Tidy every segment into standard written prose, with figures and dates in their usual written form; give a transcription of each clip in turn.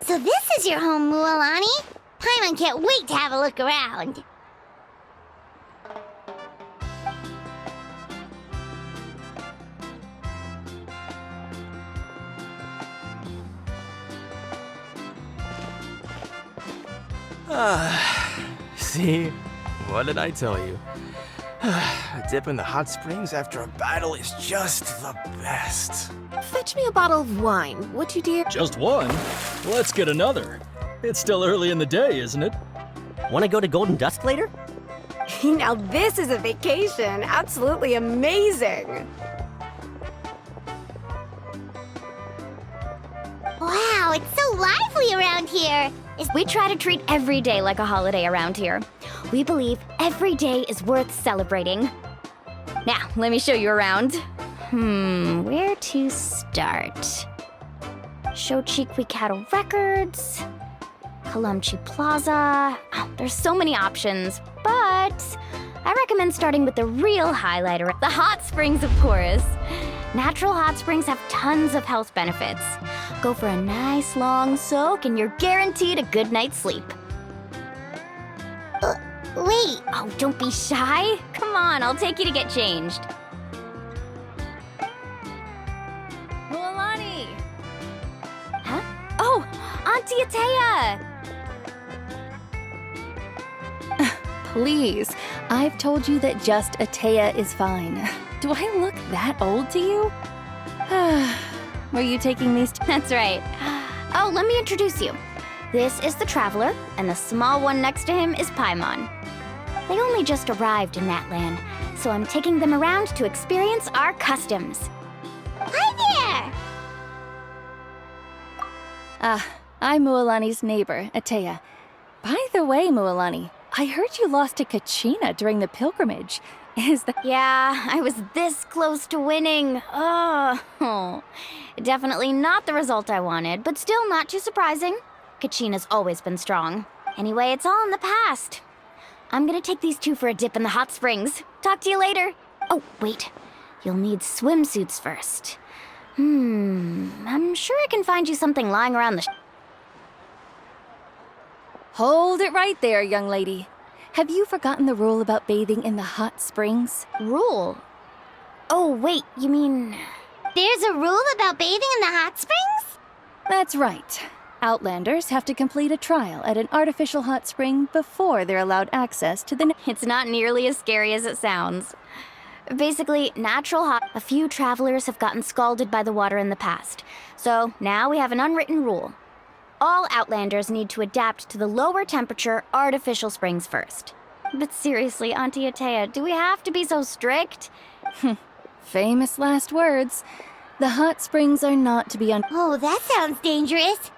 So this is your home, Mualani? Paimon can't wait to have a look around. See? What did I tell you? A dip in the hot springs after a battle is just the best. Fetch me a bottle of wine, would you, dear? Just one? Let's get another. It's still early in the day, isn't it? Want to go to Golden Dusk later? Now this is a vacation. Absolutely amazing. Wow, it's so lively around here. We try to treat every day like a holiday around here. We believe every day is worth celebrating. Now, let me show you around. Where to start? Shochiqui Cattle Records, Kalamchi Plaza. Oh, there's so many options, but I recommend starting with the real highlighter, the hot springs, of course. Natural hot springs have tons of health benefits. Go for a nice long soak and you're guaranteed a good night's sleep. Wait, Oh, don't be shy. Come on, I'll take you to get changed. Mualani! Huh? Oh, Auntie Atea! Please, I've told you that just Atea is fine. Do I look that old to you? Were you taking these? That's right. Oh, let me introduce you. This is the Traveler, and the small one next to him is Paimon. They only just arrived in that land, so I'm taking them around to experience our customs. hi there! I'm Mualani's neighbor, Atea. By the way, Mualani, I heard you lost to Kachina during the pilgrimage. Is that— Yeah, I was this close to winning. Oh, definitely not the result I wanted, but still not too surprising. Kachina's always been strong. Anyway, it's all in the past. I'm gonna take these two for a dip in the hot springs. Talk to you later. Oh, wait. You'll need swimsuits first. I'm sure I can find you something lying around the Hold it right there, young lady. Have you forgotten the rule about bathing in the hot springs? rule. Oh, wait, you mean... There's a rule about bathing in the hot springs? That's right. Outlanders have to complete a trial at an artificial hot spring before they're allowed access to the— It's not nearly as scary as it sounds. Basically, natural hot. A few travelers have gotten scalded by the water in the past. So now we have an unwritten rule. All Outlanders need to adapt to the lower temperature artificial springs first. But seriously, Auntie Atea, do we have to be so strict? Famous last words. The hot springs are not to be Oh, that sounds dangerous.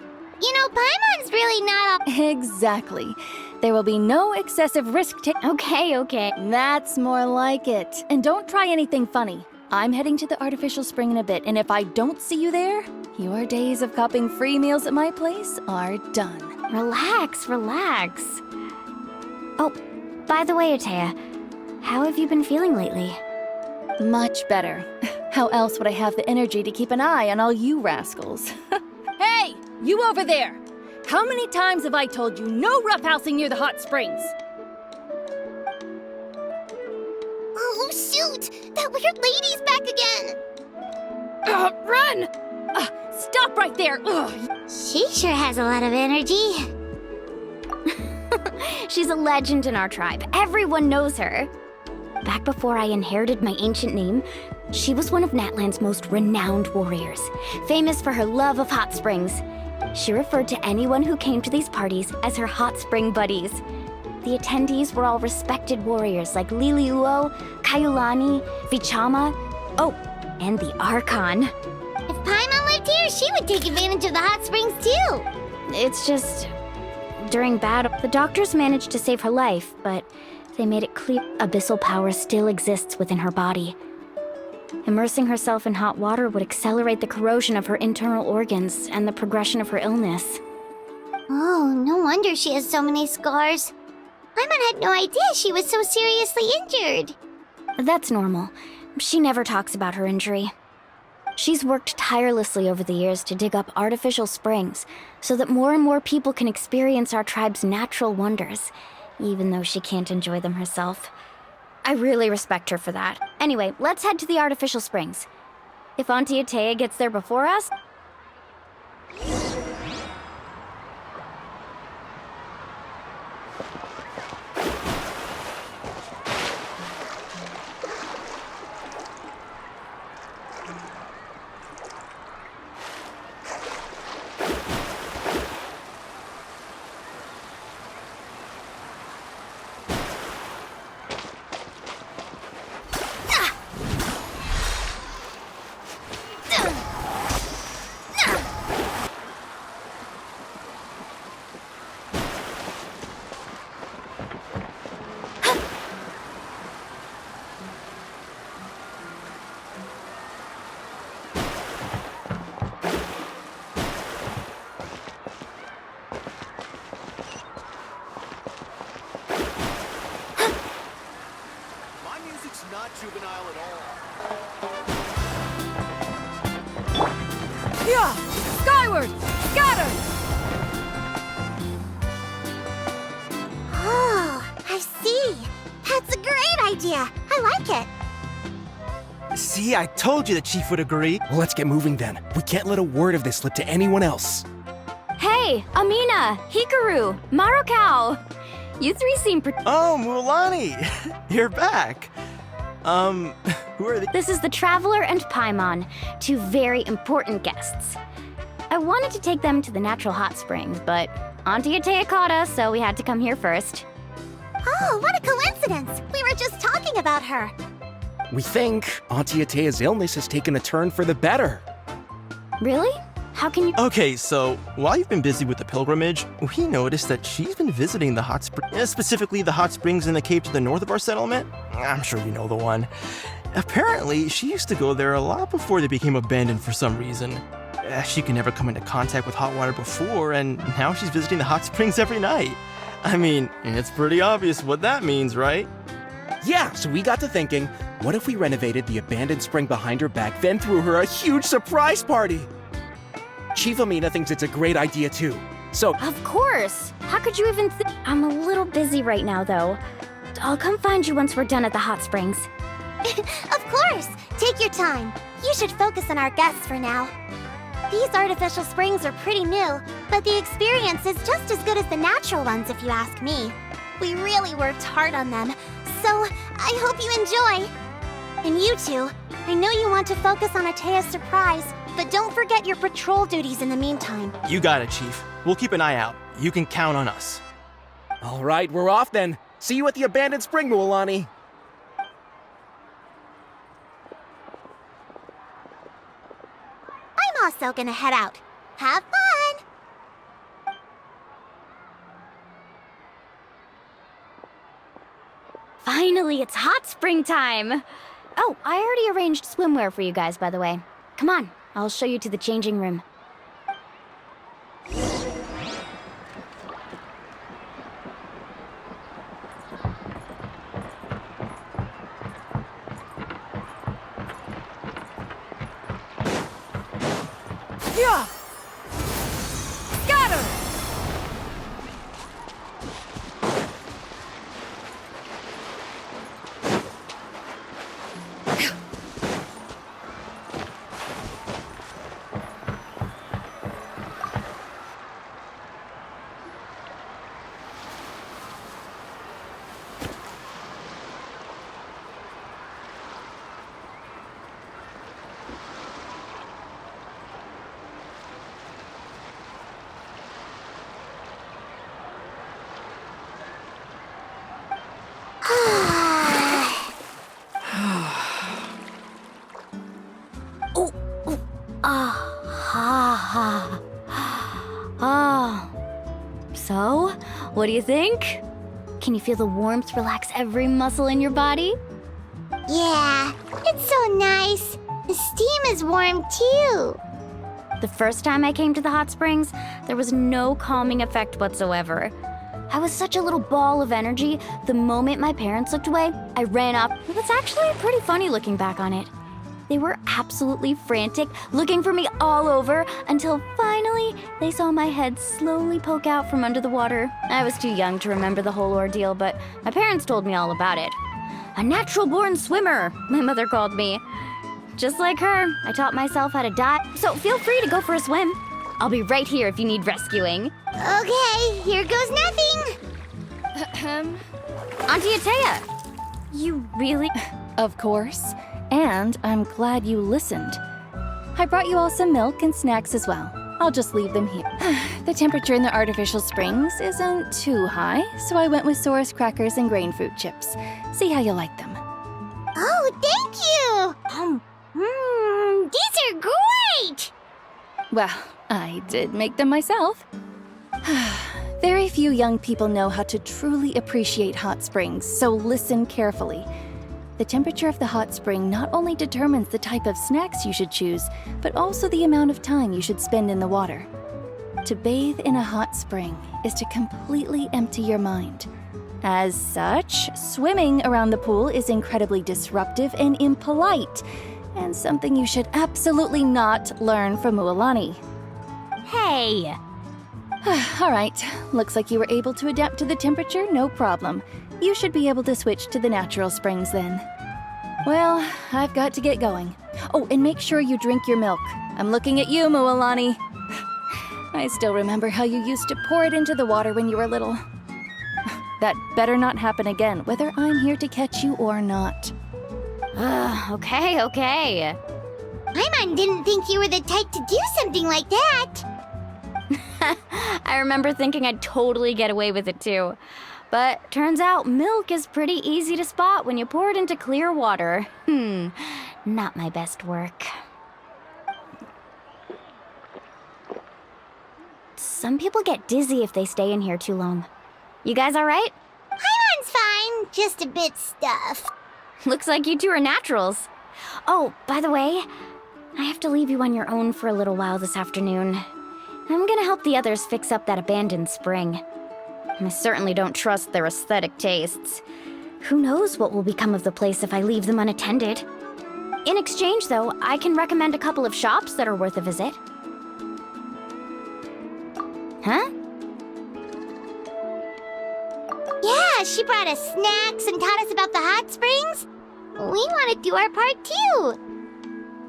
You know, Paimon's really not Exactly. There will be no excessive risk Okay. That's more like it. And don't try anything funny. I'm heading to the artificial spring in a bit, and if I don't see you there, your days of copping free meals at my place are done. Relax. Oh, by the way, Atea, how have you been feeling lately? Much better. How else would I have the energy to keep an eye on all you rascals? Hey, you over there! How many times have I told you no roughhousing near the hot springs? Oh, shoot! That weird lady's back again! Run! Stop right there! She sure has a lot of energy. She's a legend in our tribe. Everyone knows her. Back before I inherited my ancient name, she was one of Natland's most renowned warriors, famous for her love of hot springs. She referred to anyone who came to these parties as her hot spring buddies. The attendees were all respected warriors like Liliuo, Kaiulani, Vichama, oh, and the Archon. If Paimon lived here, she would take advantage of the hot springs too. It's just... during battle, the doctors managed to save her life, but they made it clear abyssal power still exists within her body. Immersing herself in hot water would accelerate the corrosion of her internal organs and the progression of her illness. Oh, no wonder she has so many scars. Paimon had no idea she was so seriously injured. That's normal. She never talks about her injury. She's worked tirelessly over the years to dig up artificial springs so that more and more people can experience our tribe's natural wonders, even though she can't enjoy them herself. I really respect her for that. Anyway, let's head to the artificial springs. If Auntie Atea gets there before us... My music's not juvenile at all. Yeah! Skyward! Scatter! Oh, I see. That's a great idea. I like it. See, I told you the chief would agree. Well, let's get moving then. We can't let a word of this slip to anyone else. Hey, Amina, Hikaru, Marukao. You three seem Oh, Mulani! You're back. Who are they? This is the Traveler and Paimon, two very important guests. I wanted to take them to the natural hot springs, but Auntie Atea caught us, so we had to come here first. Oh, what a coincidence. We were just talking about her. We think Auntie Atea's illness has taken a turn for the better. Really? How can you... Okay, so while you've been busy with the pilgrimage, we noticed that she's been visiting the hot springs, specifically the hot springs in the cave to the north of our settlement. I'm sure you know the one. Apparently, she used to go there a lot before they became abandoned for some reason. She could never come into contact with hot water before, and now she's visiting the hot springs every night. I mean, it's pretty obvious what that means, right? Yeah, so we got to thinking, what if we renovated the abandoned spring behind her back, then threw her a huge surprise party? Chief Amina thinks it's a great idea too. So, Of course! How could you even I'm a little busy right now, though. I'll come find you once we're done at the hot springs. Of course. Take your time. You should focus on our guests for now. These artificial springs are pretty new, but the experience is just as good as the natural ones if you ask me. We really worked hard on them, so I hope you enjoy. And you two, I know you want to focus on Atea's surprise, but don't forget your patrol duties in the meantime. You got it, Chief. We'll keep an eye out. You can count on us. all right, we're off then. See you at the abandoned spring, Mualani. I'm also gonna head out. Have fun! Finally, it's hot spring time! Oh, I already arranged swimwear for you guys, by the way. Come on, I'll show you to the changing room. Yeah! Scatter! So, what do you think? Can you feel the warmth relax every muscle in your body? Yeah, it's so nice. The steam is warm too. The first time I came to the hot springs, there was no calming effect whatsoever. I was such a little ball of energy, the moment my parents looked away, I ran up. It was actually pretty funny looking back on it. They were absolutely frantic, looking for me all over, until finally they saw my head slowly poke out from under the water. I was too young to remember the whole ordeal, but my parents told me all about it. A natural-born swimmer, my mother called me. Just like her, I taught myself how to dive, so feel free to go for a swim. I'll be right here if you need rescuing. Okay, here goes nothing. Auntie Atea, you really... Of course. And I'm glad you listened. I brought you all some milk and snacks as well. I'll just leave them here. The temperature in the artificial springs isn't too high, so I went with Saurus crackers and grain fruit chips. See how you like them. Oh, thank you. These are great. Well, I did make them myself. Very few young people know how to truly appreciate hot springs, so listen carefully. The temperature of the hot spring not only determines the type of snacks you should choose, but also the amount of time you should spend in the water. To bathe in a hot spring is to completely empty your mind. As such, swimming around the pool is incredibly disruptive and impolite, and something you should absolutely not learn from Mualani. Hey! All right, looks like you were able to adapt to the temperature, no problem. You should be able to switch to the natural springs then. Well, I've got to get going. Oh, and make sure you drink your milk. I'm looking at you, Mualani. I still remember how you used to pour it into the water when you were little. That better not happen again, whether I'm here to catch you or not. Okay. Paimon didn't think you were the type to do something like that. I remember thinking I'd totally get away with it too. But turns out milk is pretty easy to spot when you pour it into clear water. Not my best work. Some people get dizzy if they stay in here too long. You guys all right? Paimon's fine, just a bit stuffed. Looks like you two are naturals. Oh, by the way, I have to leave you on your own for a little while this afternoon. I'm gonna help the others fix up that abandoned spring. I certainly don't trust their aesthetic tastes. Who knows what will become of the place if I leave them unattended? In exchange, though, I can recommend a couple of shops that are worth a visit. Huh? Yeah, she brought us snacks and taught us about the hot springs. We want to do our part too.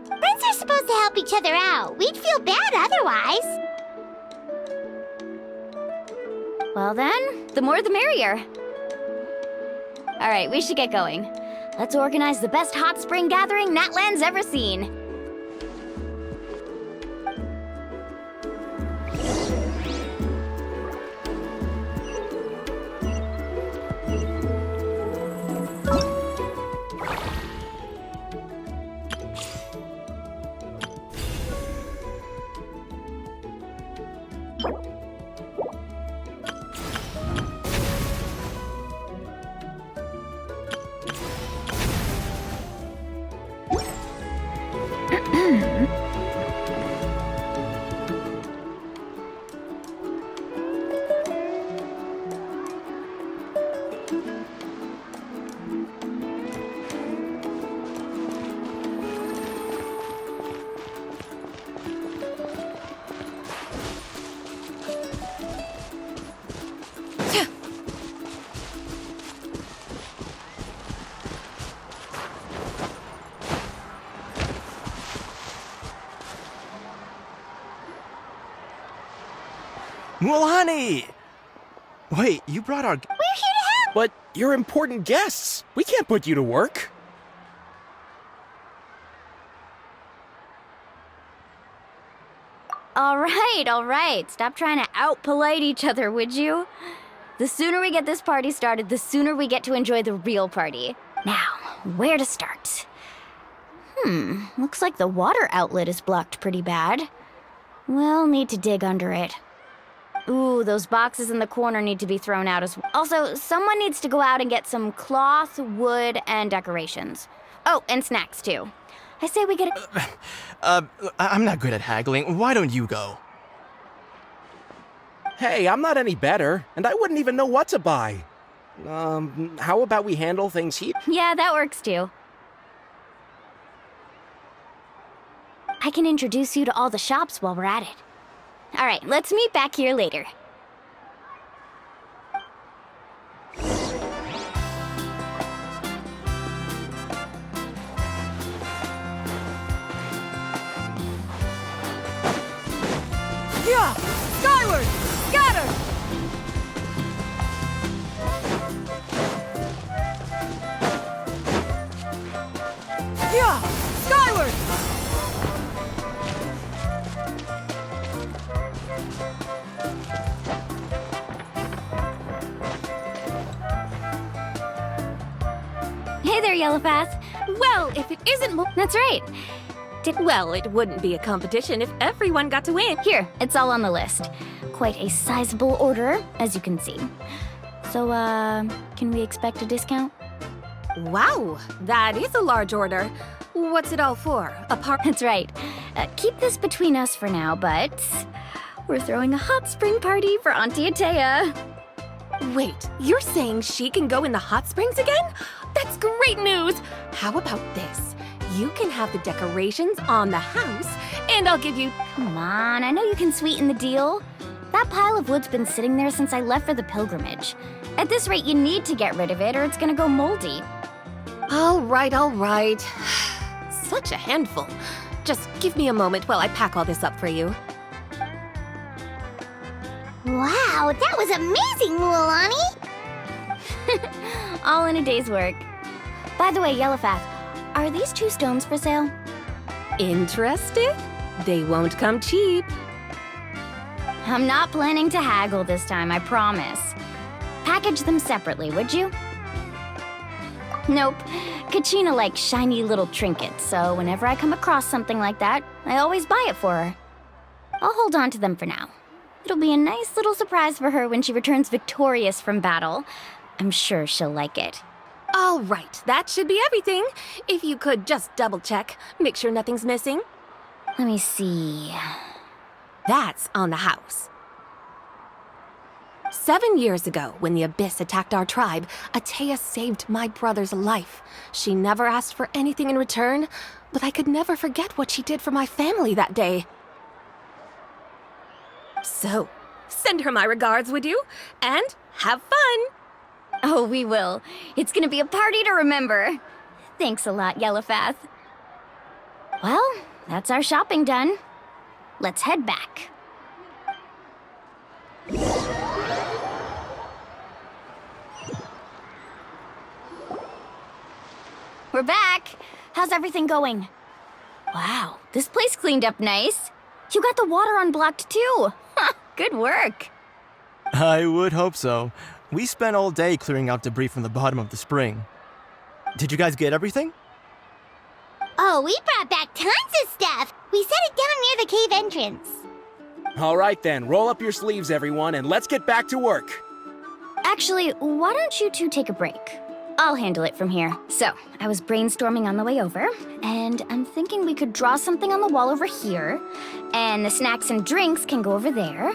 Friends are supposed to help each other out. We'd feel bad otherwise. Well then, the more the merrier. All right, we should get going. Let's organize the best hot spring gathering Natland's ever seen. Mualani! Wait, you brought our... We're here to help. But you're important guests. We can't put you to work. All right. Stop trying to out-polite each other, would you? The sooner we get this party started, the sooner we get to enjoy the real party. Now, where to start? Looks like the water outlet is blocked pretty bad. We'll need to dig under it. Ooh, those boxes in the corner need to be thrown out as well. Also, someone needs to go out and get some cloth, wood, and decorations. Oh, and snacks, too. I say we get I'm not good at haggling. Why don't you go? Hey, I'm not any better, and I wouldn't even know what to buy. How about we handle things here? Yeah, that works, too. I can introduce you to all the shops while we're at it. All right, let's meet back here later. Yeah! Skyward! Scatter! Yeah! Skyward! Hey there, Yellowpath. Well, if it isn't That's right. well, it wouldn't be a competition if everyone got to win. Here, it's all on the list. Quite a sizable order, as you can see. So, can we expect a discount? Wow, that is a large order. What's it all for? A part? That's right. Keep this between us for now, but we're throwing a hot spring party for Auntie Atea. Wait, you're saying she can go in the hot springs again? That's great news! How about this? You can have the decorations on the house, and I'll give you... Come on, I know you can sweeten the deal. That pile of wood's been sitting there since I left for the pilgrimage. At this rate, you need to get rid of it or it's gonna go moldy. All right, all right. Such a handful. Just give me a moment while I pack all this up for you. Wow, that was amazing, Mulani! All in a day's work. By the way, Yellowpath, are these 2 stones for sale? Interested? They won't come cheap. I'm not planning to haggle this time, I promise. Package them separately, would you? Nope. Kachina likes shiny little trinkets, so whenever I come across something like that, I always buy it for her. I'll hold on to them for now. It'll be a nice little surprise for her when she returns victorious from battle. I'm sure she'll like it. All right, that should be everything. If you could just double check, make sure nothing's missing. Let me see. That's on the house. 7 years ago, when the Abyss attacked our tribe, Atea saved my brother's life. She never asked for anything in return, but I could never forget what she did for my family that day. So, send her my regards, would you? And have fun! Oh, we will. It's gonna be a party to remember. Thanks a lot, Yellowpath. Well, that's our shopping done. Let's head back. We're back. How's everything going? Wow, this place cleaned up nice. You got the water unblocked too. Good work. I would hope so. We spent all day clearing out debris from the bottom of the spring. Did you guys get everything? Oh, we brought back tons of stuff! We set it down near the cave entrance. All right then, roll up your sleeves, everyone, and let's get back to work. Actually, why don't you two take a break? I'll handle it from here. So, I was brainstorming on the way over, and I'm thinking we could draw something on the wall over here, and the snacks and drinks can go over there.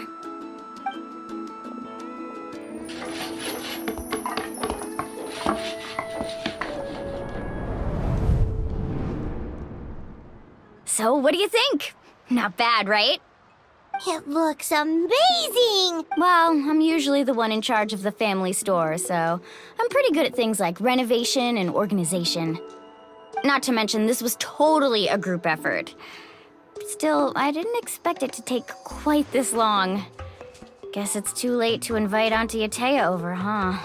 So, what do you think? Not bad, right? It looks amazing! Well, I'm usually the one in charge of the family store, so I'm pretty good at things like renovation and organization. Not to mention, this was totally a group effort. Still, I didn't expect it to take quite this long. Guess it's too late to invite Auntie Atea over, huh?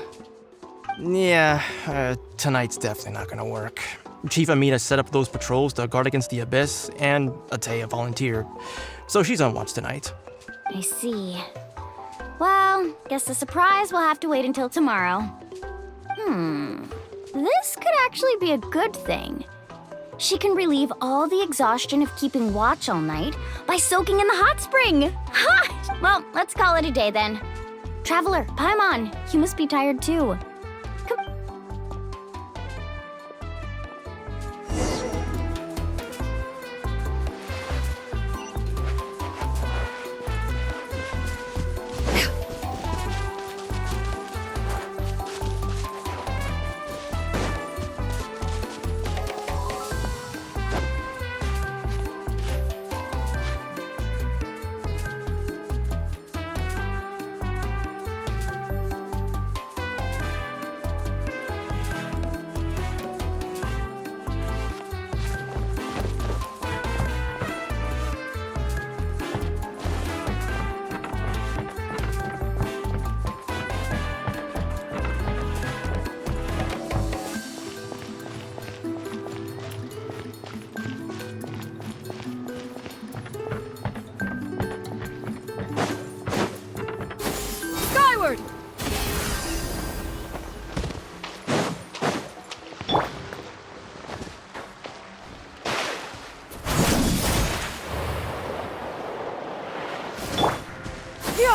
Yeah, tonight's definitely not gonna work. Chief Amina set up those patrols to guard against the Abyss, and Atea volunteered. So she's on watch tonight. I see. Well, guess the surprise will have to wait until tomorrow. This could actually be a good thing. She can relieve all the exhaustion of keeping watch all night by soaking in the hot spring. Ha! Well, let's call it a day then. Traveler, Paimon, you must be tired too. Come.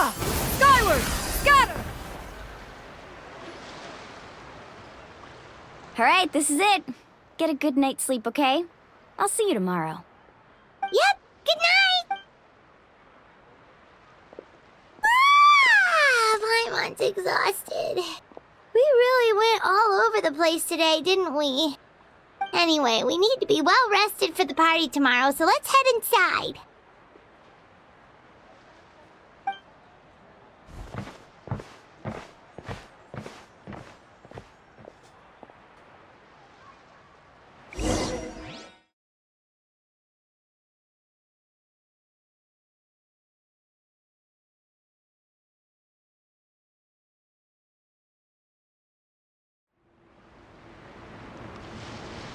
Yeah! Skyward! Scatter! Alright, this is it. Get a good night's sleep, okay? I'll see you tomorrow. Yep, good night! Ah, Paimon's exhausted. We really went all over the place today, didn't we? Anyway, we need to be well rested for the party tomorrow, so let's head inside.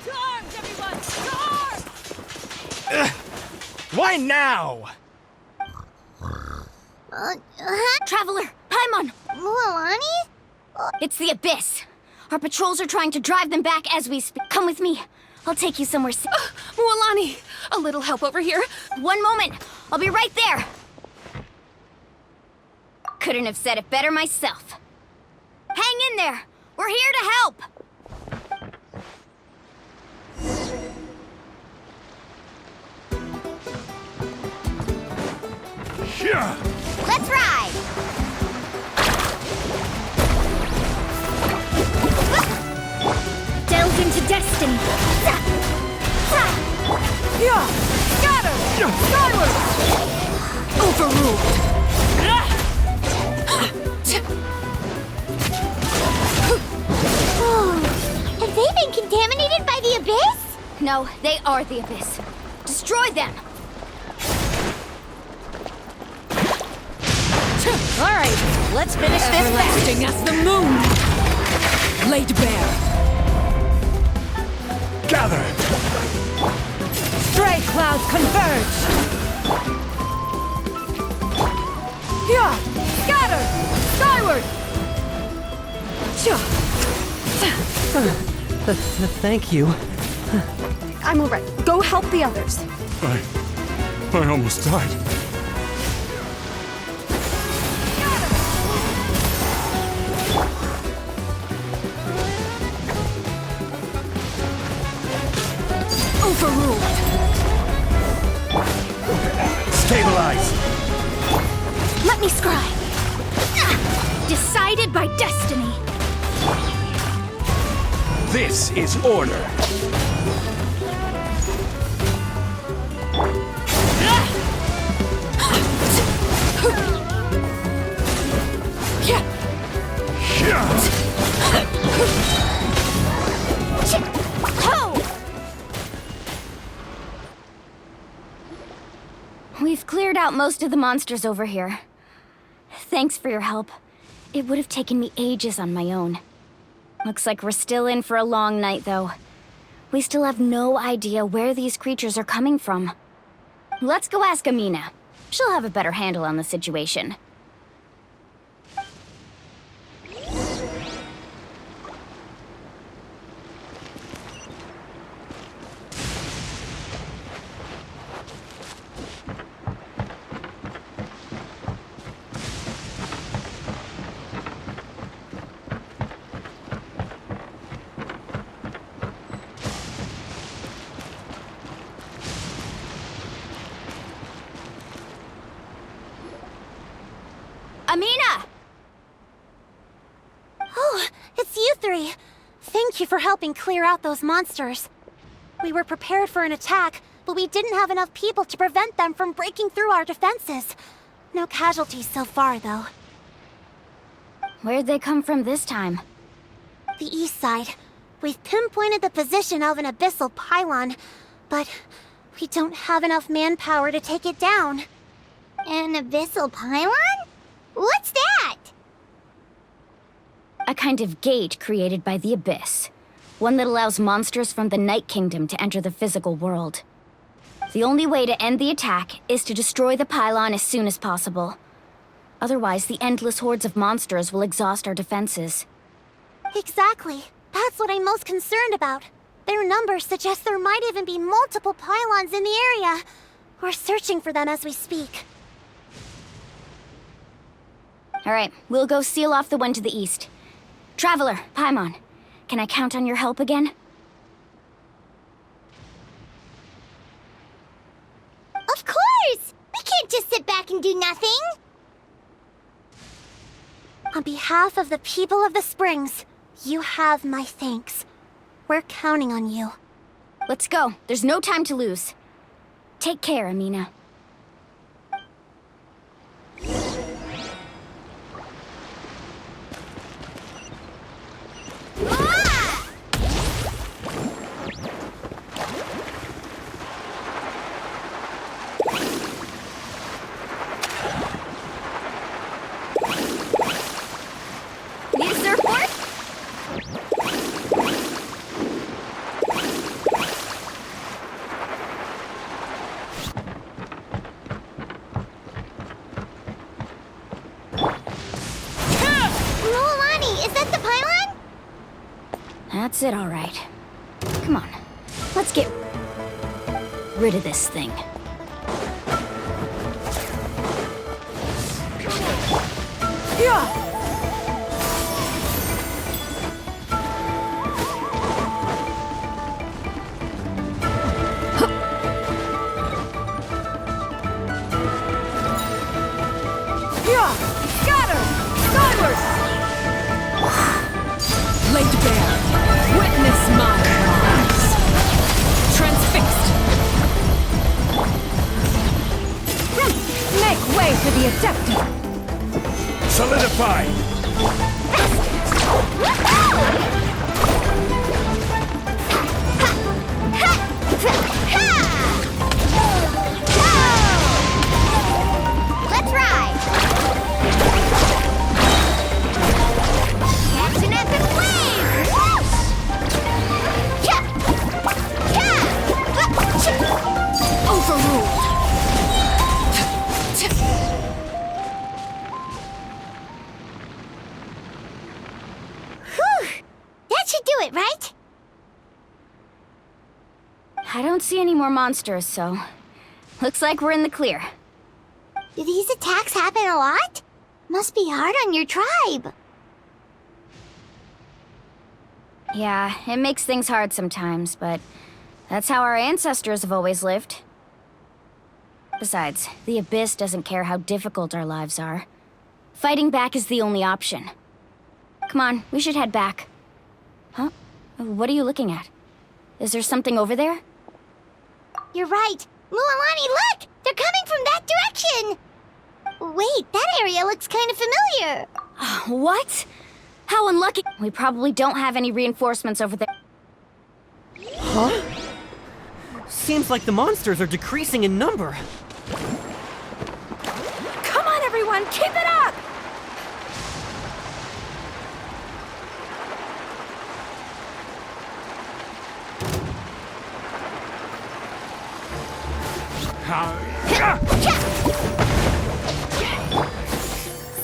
To arms, everyone! To arms! Why now? Traveler, Paimon! Mualani? It's the Abyss. Our patrols are trying to drive them back as we speak. Come with me. I'll take you somewhere safe. Mualani, a little help over here. One moment. I'll be right there. Couldn't have said it better myself. Hang in there. We're here to help. Let's ride. Delve into destiny. Yeah! Scatter! Skyward! Overruled. Oh, have they been contaminated by the Abyss? No, they are the Abyss. Destroy them. All right, let's finish this Everlasting as the moon. Laid bare. Gather! Stray clouds converge! Yeah! Scatter! Skyward! Thank you. I'm all right. Go help the others. I almost died. Overruled. Stabilize! Let me scry. Decided by destiny. This is order. We've cleared out most of the monsters over here. Thanks for your help. It would have taken me ages on my own. Looks like we're still in for a long night, though. We still have no idea where these creatures are coming from. Let's go ask Amina. She'll have a better handle on the situation. Amina! Oh, it's you three. Thank you for helping clear out those monsters. We were prepared for an attack, but we didn't have enough people to prevent them from breaking through our defenses. No casualties so far, though. Where'd they come from this time? The east side. We've pinpointed the position of an abyssal pylon, but we don't have enough manpower to take it down. An abyssal pylon? What's that? A kind of gate created by the Abyss. One that allows monsters from the Night Kingdom to enter the physical world. The only way to end the attack is to destroy the pylon as soon as possible. Otherwise, the endless hordes of monsters will exhaust our defenses. Exactly. That's what I'm most concerned about. Their numbers suggest there might even be multiple pylons in the area. We're searching for them as we speak. Alright, we'll go seal off the one to the east. Traveler, Paimon, can I count on your help again? Of course! We can't just sit back and do nothing! On behalf of the people of the Springs, you have my thanks. We're counting on you. Let's go. There's no time to lose. Take care, Amina. Need a surfboard? Mualani, is that the pylon? That's it, all right. Come on, let's get rid of this thing. Scatter! Skyward! Laid bare. Witness my rise. Transfixed. Make way for the Adepta. Solidified! Let's ride! Catching up in flames! Overruled. Whew! That should do it, right? I don't see any more monsters, so looks like we're in the clear. Do these attacks happen a lot? Must be hard on your tribe. Yeah, it makes things hard sometimes, but that's how our ancestors have always lived. Besides, the Abyss doesn't care how difficult our lives are. Fighting back is the only option. Come on, we should head back. Huh? What are you looking at? Is there something over there? You're right. Mualani, look! They're coming from that direction! Wait, that area looks kind of familiar. What? How unlucky. We probably don't have any reinforcements over there. Huh? Seems like the monsters are decreasing in number. Come on, everyone, keep it up!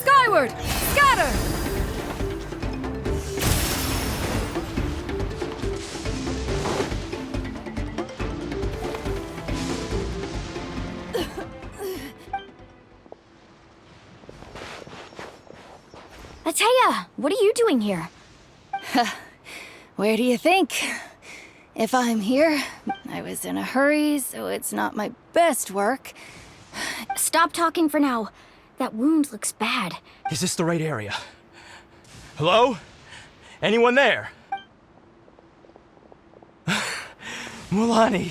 Skyward! Scatter! Ateya, what are you doing here? Where do you think? If I'm here, I was in a hurry, so it's not my best work. Stop talking for now. That wound looks bad. Is this the right area? Hello? Anyone there? Mualani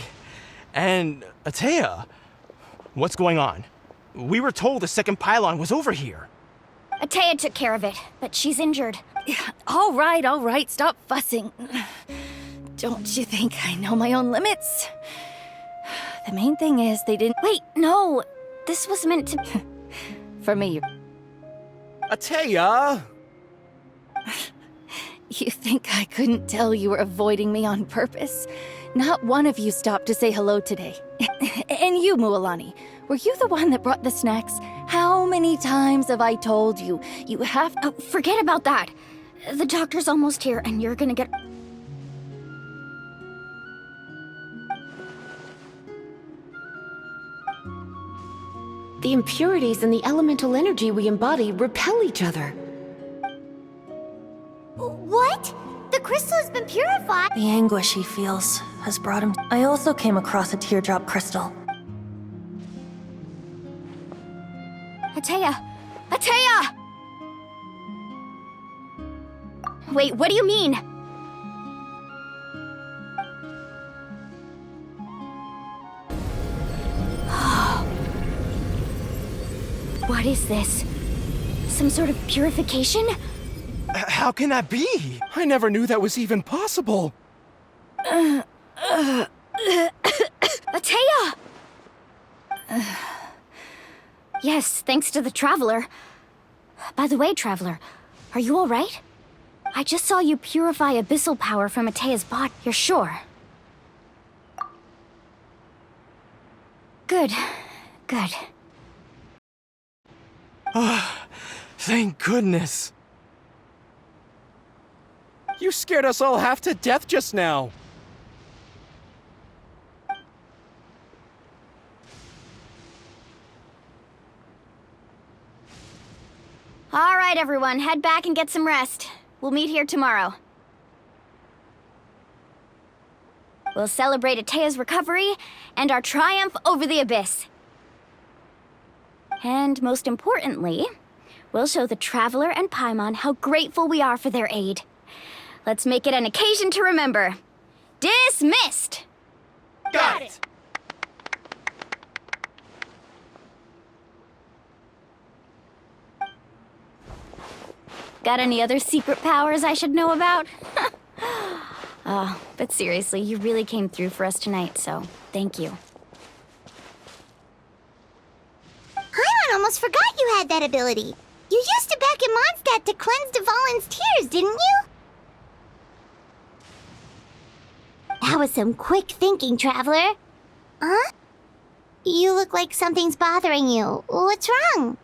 and Ateya. What's going on? We were told the second pylon was over here. Ateya took care of it, but she's injured. All right, stop fussing. Don't you think I know my own limits? The main thing is they didn't... Wait, no. This was meant to... For me. Ateya! You think I couldn't tell you were avoiding me on purpose? Not one of you stopped to say hello today. And you, Mualani, were you the one that brought the snacks? How many times have I told you? You have... Oh, forget about that. The doctor's almost here, and you're gonna get... The impurities and the elemental energy we embody repel each other. What? The crystal has been purified? The anguish he feels has brought him. I also came across a teardrop crystal. Atea! Atea! Wait, what do you mean? What is this? Some sort of purification? How can that be? I never knew that was even possible. Atea! Yes, thanks to the Traveler. By the way, Traveler, are you alright? I just saw you purify abyssal power from Atea's bot. You're sure? Good. Good. Thank goodness. You scared us all half to death just now. All right, everyone, head back and get some rest. We'll meet here tomorrow. We'll celebrate Atea's recovery and our triumph over the Abyss. And most importantly, we'll show the Traveler and Paimon how grateful we are for their aid. Let's make it an occasion to remember. Dismissed! Got it! Got any other secret powers I should know about? But seriously, you really came through for us tonight, so thank you. Paimon almost forgot you had that ability. You used it back in Mondstadt to cleanse Dvalin's tears, didn't you? That was some quick thinking, Traveler. Huh? You look like something's bothering you. What's wrong?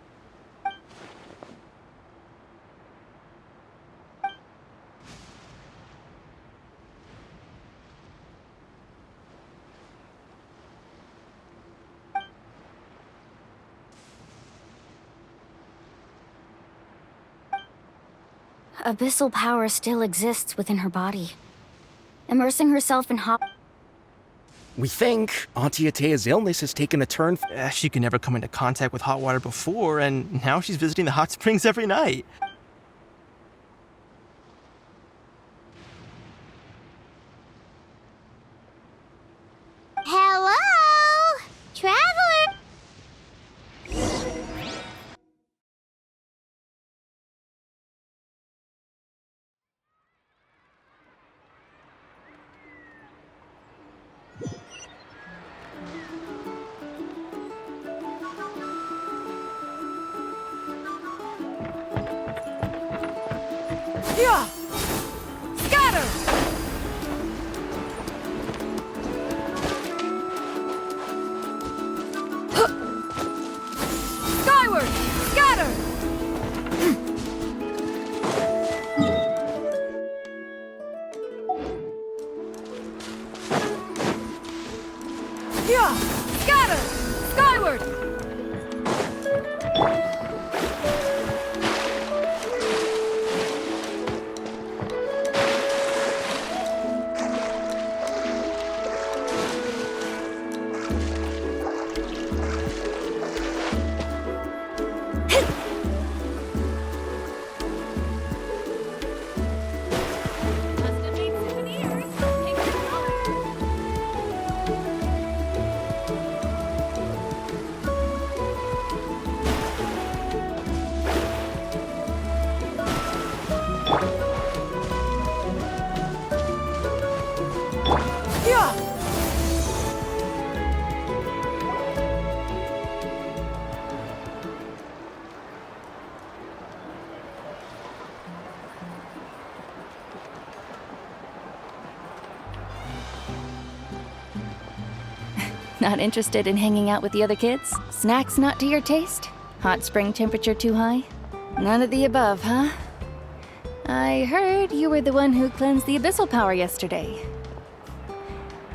Abyssal power still exists within her body. Immersing herself in hot... We think Auntie Atea's illness has taken a turn. She could never come into contact with hot water before, and now she's visiting the hot springs every night. Hello? Traveler? Yeah! Scatter! Skyward! Scatter! Yeah! Scatter! Skyward! Not interested in hanging out with the other kids? Snacks not to your taste? Hot spring temperature too high? None of the above, huh? I heard you were the one who cleansed the abyssal power yesterday.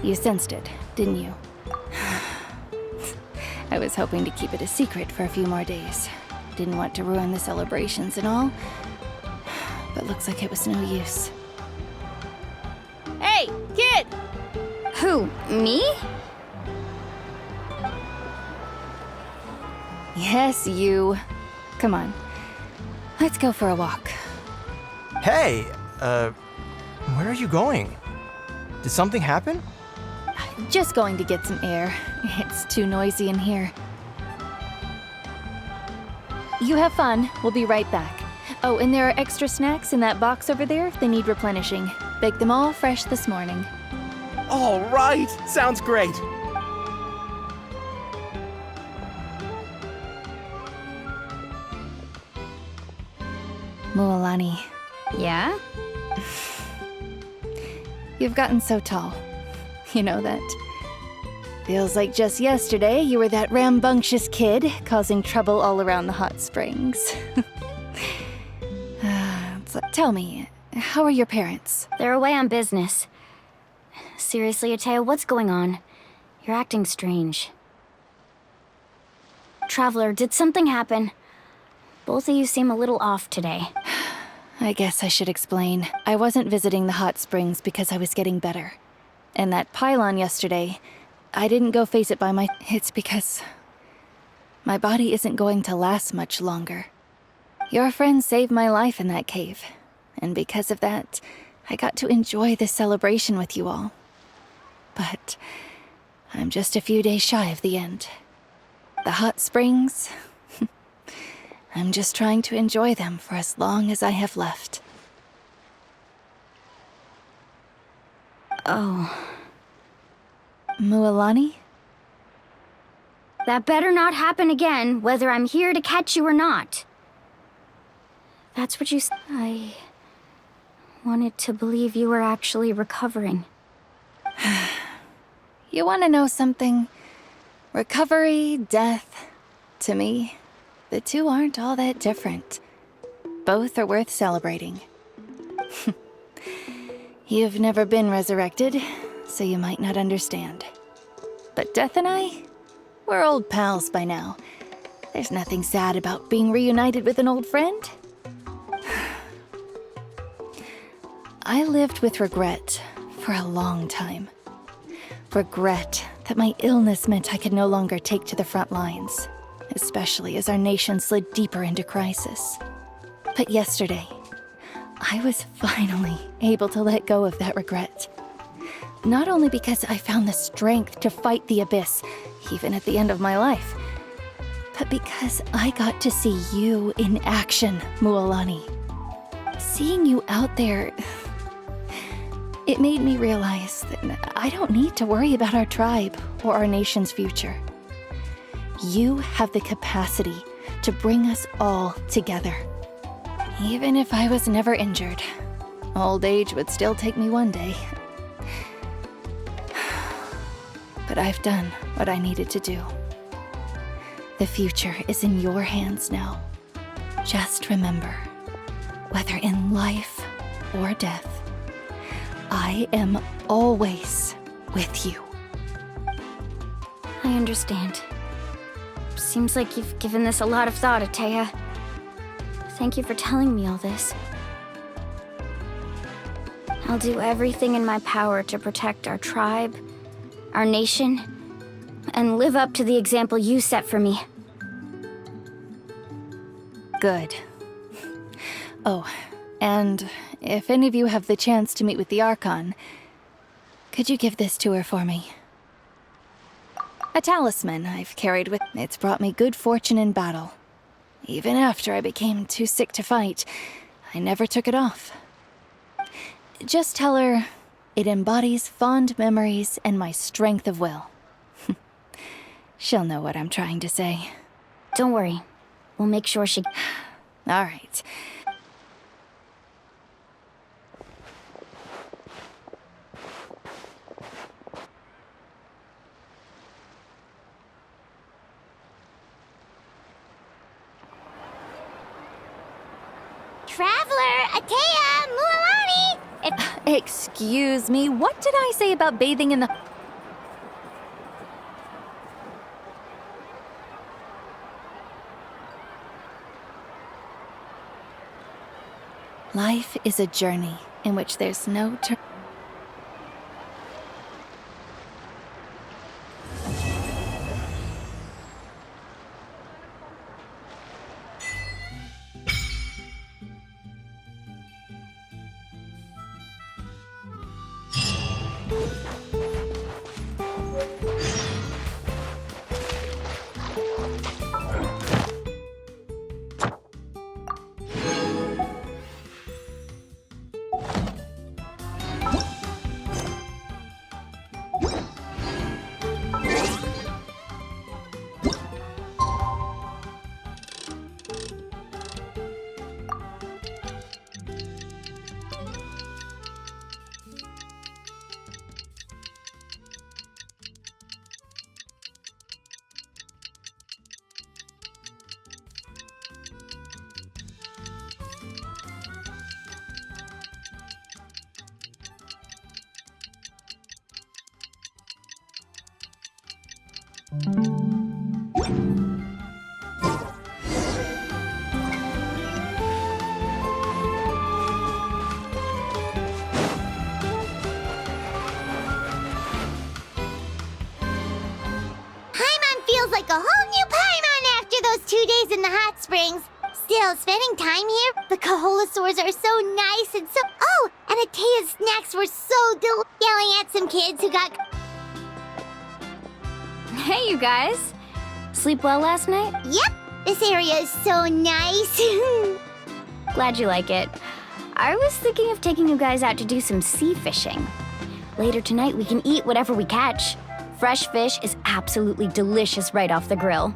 You sensed it, didn't you? I was hoping to keep it a secret for a few more days. Didn't want to ruin the celebrations and all. But looks like it was no use. Hey, kid! Who, me? Yes, you. Come on. Let's go for a walk. Hey, where are you going? Did something happen? Just going to get some air. It's too noisy in here. You have fun. We'll be right back. Oh, and there are extra snacks in that box over there if they need replenishing. Baked them all fresh this morning. All right! Sounds great! Mualani, Yeah? you've gotten so tall. You know that. Feels like just yesterday you were that rambunctious kid causing trouble all around the hot springs. Tell me, how are your parents? They're away on business. Seriously, Atea, what's going on? You're acting strange. Traveler, did something happen? Both of you seem a little off today. I guess I should explain. I wasn't visiting the hot springs because I was getting better. And that pylon yesterday, I didn't go face it by my... It's because my body isn't going to last much longer. Your friend saved my life in that cave. And because of that, I got to enjoy this celebration with you all. But I'm just a few days shy of the end. The hot springs... I'm just trying to enjoy them for as long as I have left. Oh. Mualani? That better not happen again, whether I'm here to catch you or not. That's what you said. I wanted to believe you were actually recovering. You want to know something? Recovery, death, to me, the two aren't all that different. Both are worth celebrating. You've never been resurrected, so you might not understand. But Death and I, we're old pals by now. There's nothing sad about being reunited with an old friend. I lived with regret for a long time. Regret that my illness meant I could no longer take to the front lines, especially as our nation slid deeper into crisis. But yesterday, I was finally able to let go of that regret. Not only because I found the strength to fight the abyss, even at the end of my life, but because I got to see you in action, Mualani. Seeing you out there, it made me realize that I don't need to worry about our tribe or our nation's future. You have the capacity to bring us all together. Even if I was never injured, old age would still take me one day. But I've done what I needed to do. The future is in your hands now. Just remember, whether in life or death, I am always with you. I understand. Seems like you've given this a lot of thought, Atea. Thank you for telling me all this. I'll do everything in my power to protect our tribe, our nation, and live up to the example you set for me. Good. Oh, and if any of you have the chance to meet with the Archon, could you give this to her for me? A talisman I've carried with... It's brought me good fortune in battle. Even after I became too sick to fight, I never took it off. Just tell her it embodies fond memories and my strength of will. She'll know what I'm trying to say. Don't worry. We'll make sure she... All right. Traveler, Atea, Mualani! Excuse me, what did I say about bathing in the... Life is a journey in which there's no turn. Paimon feels like a whole new Paimon after those 2 days in the hot springs. Still, spending time here, the Kaholasaurs are so nice and so... Oh, and Atea's snacks were so yelling at some kids who got... Hey, you guys. Sleep well last night? Yep, this area is so nice. Glad you like it. I was thinking of taking you guys out to do some sea fishing. Later tonight, we can eat whatever we catch. Fresh fish is absolutely delicious right off the grill.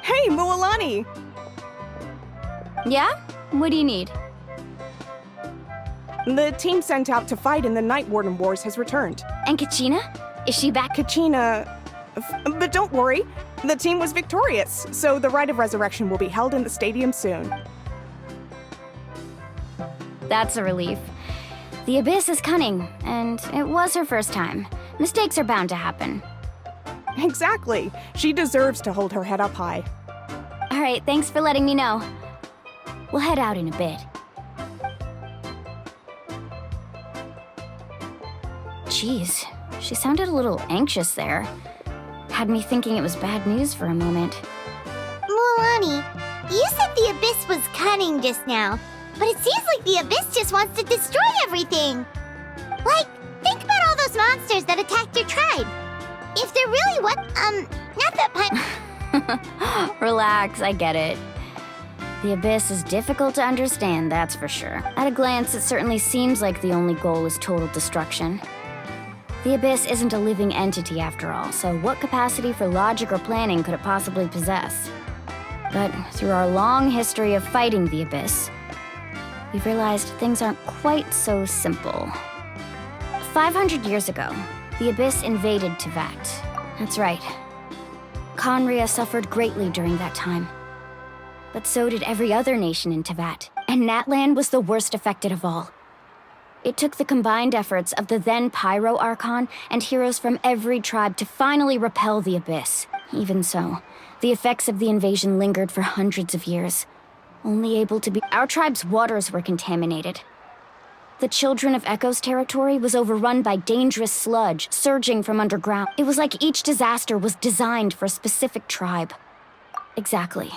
Hey, Mualani! Yeah? What do you need? The team sent out to fight in the Night Warden Wars has returned. And Kachina? Is she back? Kachina... But don't worry, the team was victorious, so the Rite of Resurrection will be held in the stadium soon. That's a relief. The Abyss is cunning, and it was her first time. Mistakes are bound to happen. Exactly. She deserves to hold her head up high. All right, thanks for letting me know. We'll head out in a bit. Jeez, she sounded a little anxious there. Had me thinking it was bad news for a moment. Mualani, you said the Abyss was cunning just now, but it seems like the Abyss just wants to destroy everything. Like, think about all those monsters that attacked your tribe. If they're really not that Relax, I get it. The Abyss is difficult to understand, that's for sure. At a glance, it certainly seems like the only goal is total destruction. The Abyss isn't a living entity after all, so what capacity for logic or planning could it possibly possess? But through our long history of fighting the Abyss, we've realized things aren't quite so simple. 500 years ago, the Abyss invaded Teyvat. That's right. Conria suffered greatly during that time. But so did every other nation in Teyvat, and Natlan was the worst affected of all. It took the combined efforts of the then Pyro Archon and heroes from every tribe to finally repel the Abyss. Even so, the effects of the invasion lingered for hundreds of years, only able to be... Our tribe's waters were contaminated. The Children of Echo's territory was overrun by dangerous sludge surging from underground. It was like each disaster was designed for a specific tribe. Exactly.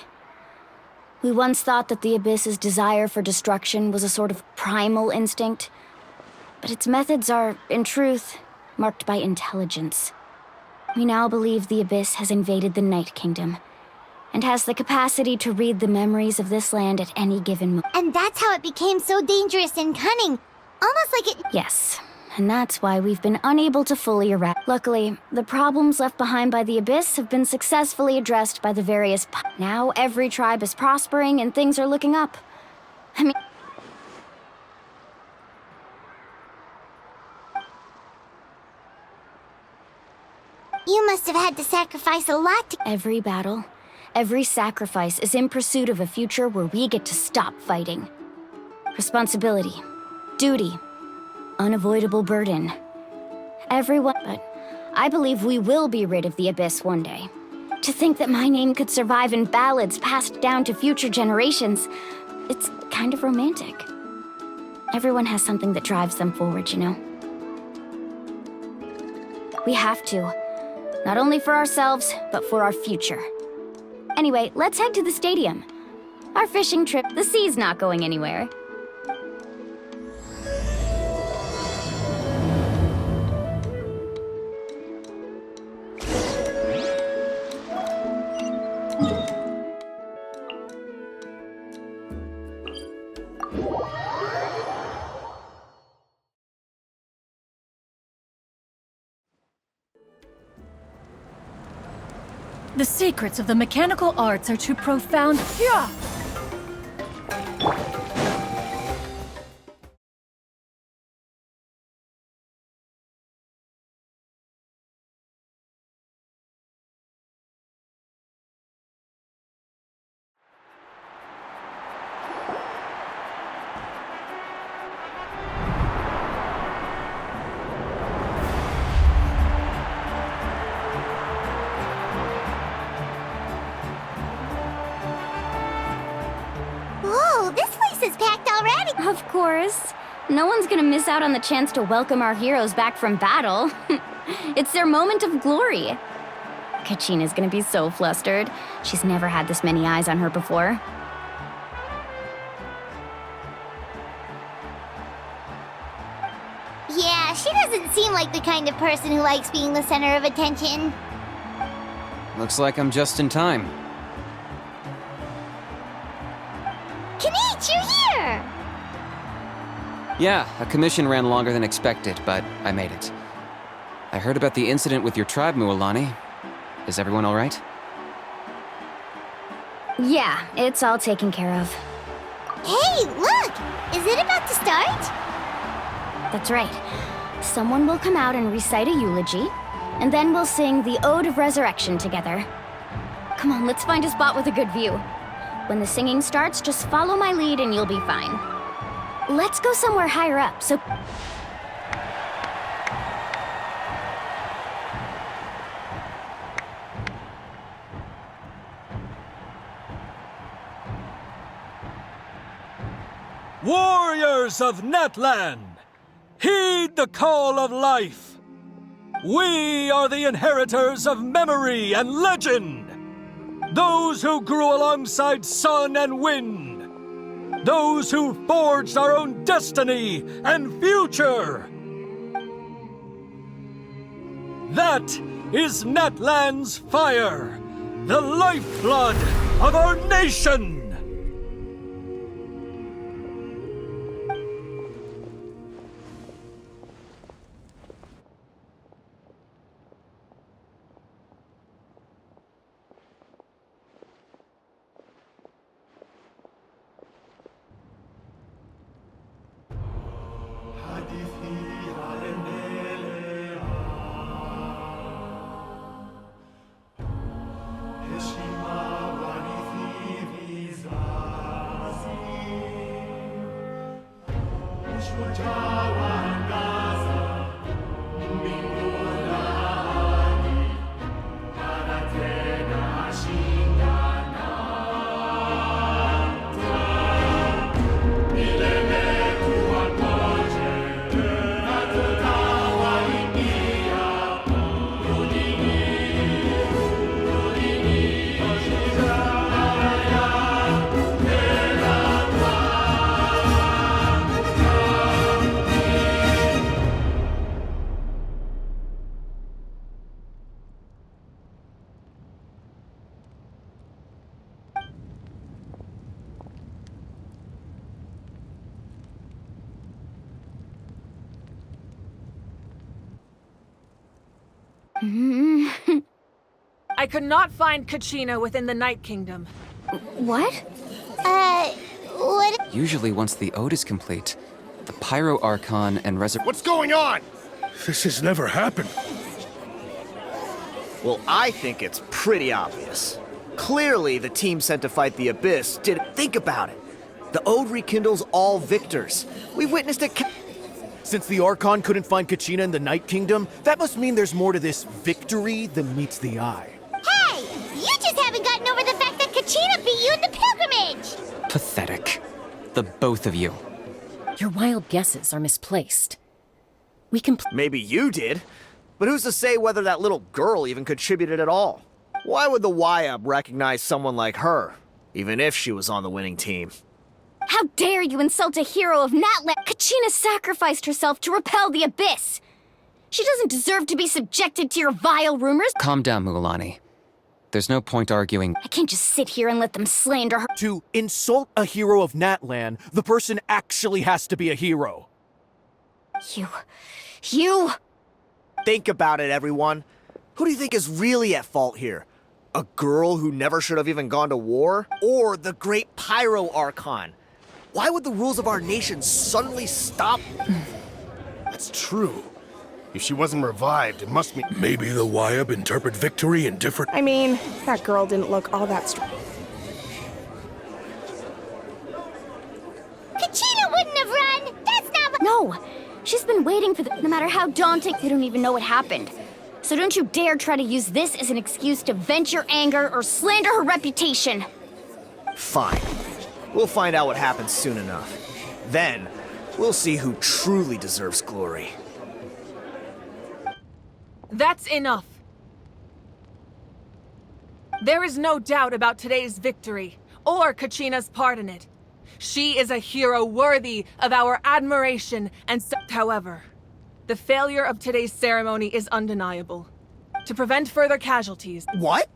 We once thought that the Abyss's desire for destruction was a sort of primal instinct, but its methods are, in truth, marked by intelligence. We now believe the Abyss has invaded the Night Kingdom, and has the capacity to read the memories of this land at any given moment. And that's how it became so dangerous and cunning. Almost like it... Yes, and that's why we've been unable to fully eradicate. Luckily, the problems left behind by the Abyss have been successfully addressed by the various... Now every tribe is prospering and things are looking up. I mean... You must have had to sacrifice a lot to... Every battle, every sacrifice is in pursuit of a future where we get to stop fighting. Responsibility, duty, unavoidable burden. Everyone, but I believe we will be rid of the Abyss one day. To think that my name could survive in ballads passed down to future generations, it's kind of romantic. Everyone has something that drives them forward, you know? We have to. Not only for ourselves, but for our future. Anyway, let's head to the stadium. Our fishing trip, the sea's not going anywhere. The secrets of the mechanical arts are too profound. Yeah! Whoa, this place is packed already! Of course. No one's gonna miss out on the chance to welcome our heroes back from battle. It's their moment of glory. Kachina's gonna be so flustered. She's never had this many eyes on her before. Yeah, she doesn't seem like the kind of person who likes being the center of attention. Looks like I'm just in time. Kanich, you're here! Yeah, a commission ran longer than expected, but I made it. I heard about the incident with your tribe, Mualani. Is everyone all right? Yeah, it's all taken care of. Hey, look! Is it about to start? That's right. Someone will come out and recite a eulogy, and then we'll sing the Ode of Resurrection together. Come on, let's find a spot with a good view. When the singing starts, just follow my lead and you'll be fine. Let's go somewhere higher up, so... Warriors of Natlan, heed the call of life. We are the inheritors of memory and legend. Those who grew alongside sun and wind. Those who forged our own destiny and future. That is Natlan's fire, the lifeblood of our nation. I could not find Kachina within the Night Kingdom. What? What? Usually once the ode is complete, the Pyro Archon and What's going on? This has never happened. Well, I think it's pretty obvious. Clearly, the team sent to fight the Abyss didn't think about it. The Ode rekindles all victors. We witnessed it. Since the Archon couldn't find Kachina in the Night Kingdom, that must mean there's more to this victory than meets the eye. Hey! You just haven't gotten over the fact that Kachina beat you in the pilgrimage! Pathetic. The both of you. Your wild guesses are misplaced. We can Maybe you did, but who's to say whether that little girl even contributed at all? Why would the YUB recognize someone like her, even if she was on the winning team? How dare you insult a hero of Natlan? Kachina sacrificed herself to repel the Abyss. She doesn't deserve to be subjected to your vile rumors. Calm down, Mualani. There's no point arguing. I can't just sit here and let them slander her. To insult a hero of Natlan, the person actually has to be a hero. You... Think about it, everyone. Who do you think is really at fault here? A girl who never should have even gone to war? Or the great Pyro Archon? Why would the rules of our nation suddenly stop? That's true. If she wasn't revived, it must mean... Maybe the YUB interpret victory in different... I mean, that girl didn't look all that strong. Kachina wouldn't have run! That's not... No! She's been waiting for no matter how daunting, they don't even know what happened. So don't you dare try to use this as an excuse to vent your anger or slander her reputation. Fine. We'll find out what happens soon enough. Then, we'll see who truly deserves glory. That's enough. There is no doubt about today's victory, or Kachina's part in it. She is a hero worthy of our admiration and however, the failure of today's ceremony is undeniable. To prevent further casualties... What?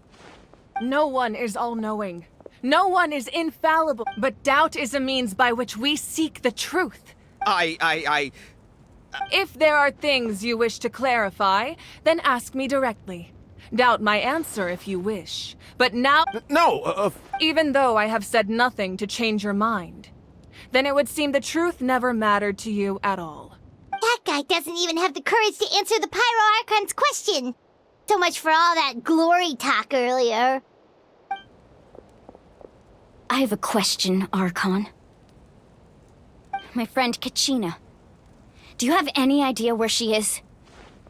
No one is all-knowing. No one is infallible, but doubt is a means by which we seek the truth. If there are things you wish to clarify, then ask me directly. Doubt my answer if you wish. But now... No, Even though I have said nothing to change your mind, then it would seem the truth never mattered to you at all. That guy doesn't even have the courage to answer the Pyro Archon's question. So much for all that glory talk earlier. I have a question, Archon. My friend Kachina. Do you have any idea where she is?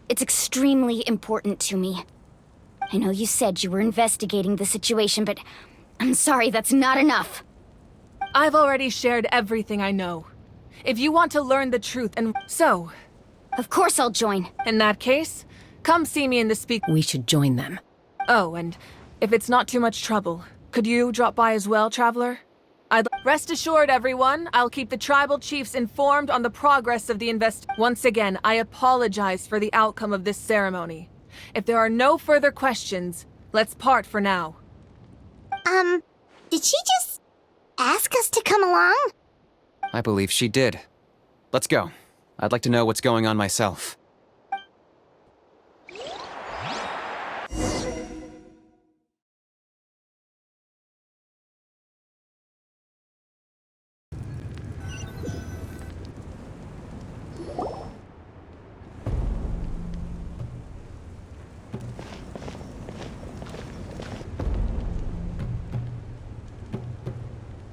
It's extremely important to me. I know you said you were investigating the situation, but I'm sorry, that's not enough. I've already shared everything I know. If you want to learn the truth and so... Of course I'll join. In that case, come see me in the speak... We should join them. Oh, and if it's not too much trouble, could you drop by as well, Traveler? Rest assured, everyone, I'll keep the tribal chiefs informed on the progress of the Once again, I apologize for the outcome of this ceremony. If there are no further questions, let's part for now. Did she just ask us to come along? I believe she did. Let's go. I'd like to know what's going on myself.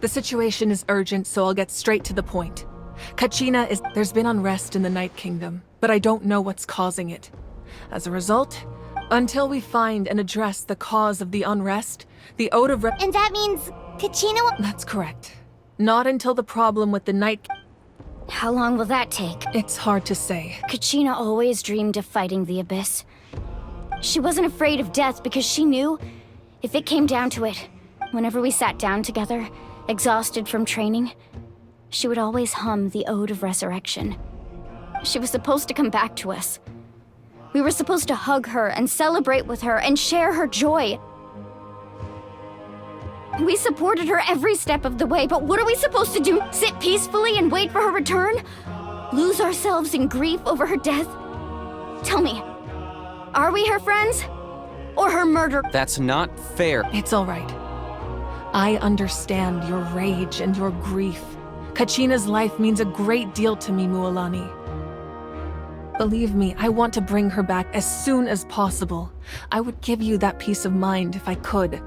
The situation is urgent, so I'll get straight to the point. There's been unrest in the Night Kingdom, but I don't know what's causing it. As a result, until we find and address the cause of the unrest, the Ode of And that means Kachina will... That's correct. Not until the problem with the Night... How long will that take? It's hard to say. Kachina always dreamed of fighting the Abyss. She wasn't afraid of death because she knew, if it came down to it, whenever we sat down together, exhausted from training, she would always hum the Ode of Resurrection. She was supposed to come back to us. We were supposed to hug her and celebrate with her and share her joy. We supported her every step of the way, but what are we supposed to do? Sit peacefully and wait for her return? Lose ourselves in grief over her death? Tell me, are we her friends? Or her murderer? That's not fair. It's all right. I understand your rage and your grief. Kachina's life means a great deal to me, Mualani. Believe me, I want to bring her back as soon as possible. I would give you that peace of mind if I could.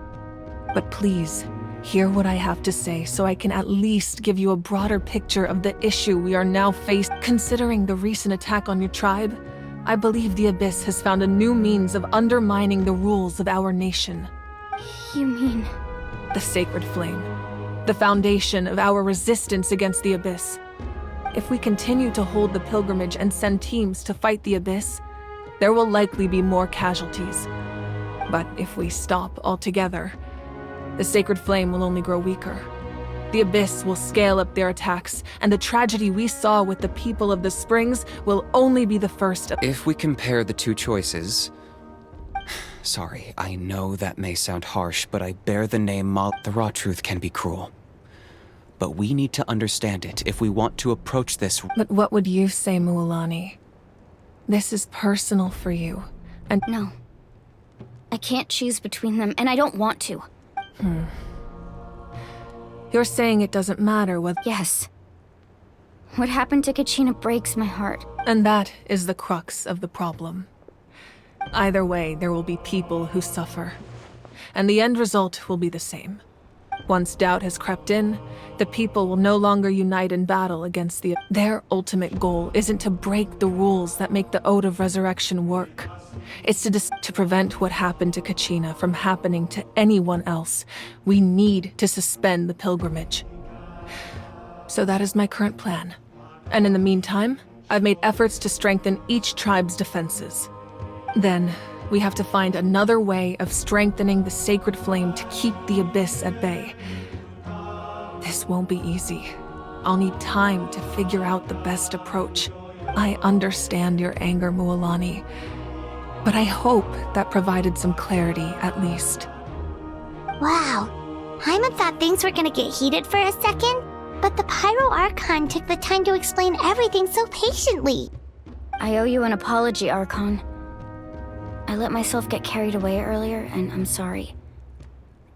But please, hear what I have to say so I can at least give you a broader picture of the issue we are now faced. Considering the recent attack on your tribe, I believe the Abyss has found a new means of undermining the rules of our nation. You mean... The Sacred Flame. The foundation of our resistance against the Abyss. If we continue to hold the pilgrimage and send teams to fight the Abyss, there will likely be more casualties. But if we stop altogether, the Sacred Flame will only grow weaker. The Abyss will scale up their attacks, and the tragedy we saw with the people of the Springs will only be the first of— If we compare the two choices... Sorry, I know that may sound harsh, but I bear the name Mal. The raw truth can be cruel. But we need to understand it if we want to approach this. But what would you say, Mualani? This is personal for you, and— No. I can't choose between them, and I don't want to. You're saying it doesn't matter whether— Yes. What happened to Kachina breaks my heart. And that is the crux of the problem. Either way, there will be people who suffer. And the end result will be the same. Once doubt has crept in, the people will no longer unite in battle against the— Their ultimate goal isn't to break the rules that make the Ode of Resurrection work. It's to prevent what happened to Kachina from happening to anyone else. We need to suspend the pilgrimage. So that is my current plan. And in the meantime, I've made efforts to strengthen each tribe's defenses. Then, we have to find another way of strengthening the Sacred Flame to keep the Abyss at bay. This won't be easy. I'll need time to figure out the best approach. I understand your anger, Mualani, but I hope that provided some clarity, at least. Wow. Paimon thought things were gonna get heated for a second, but the Pyro Archon took the time to explain everything so patiently. I owe you an apology, Archon. I let myself get carried away earlier, and I'm sorry.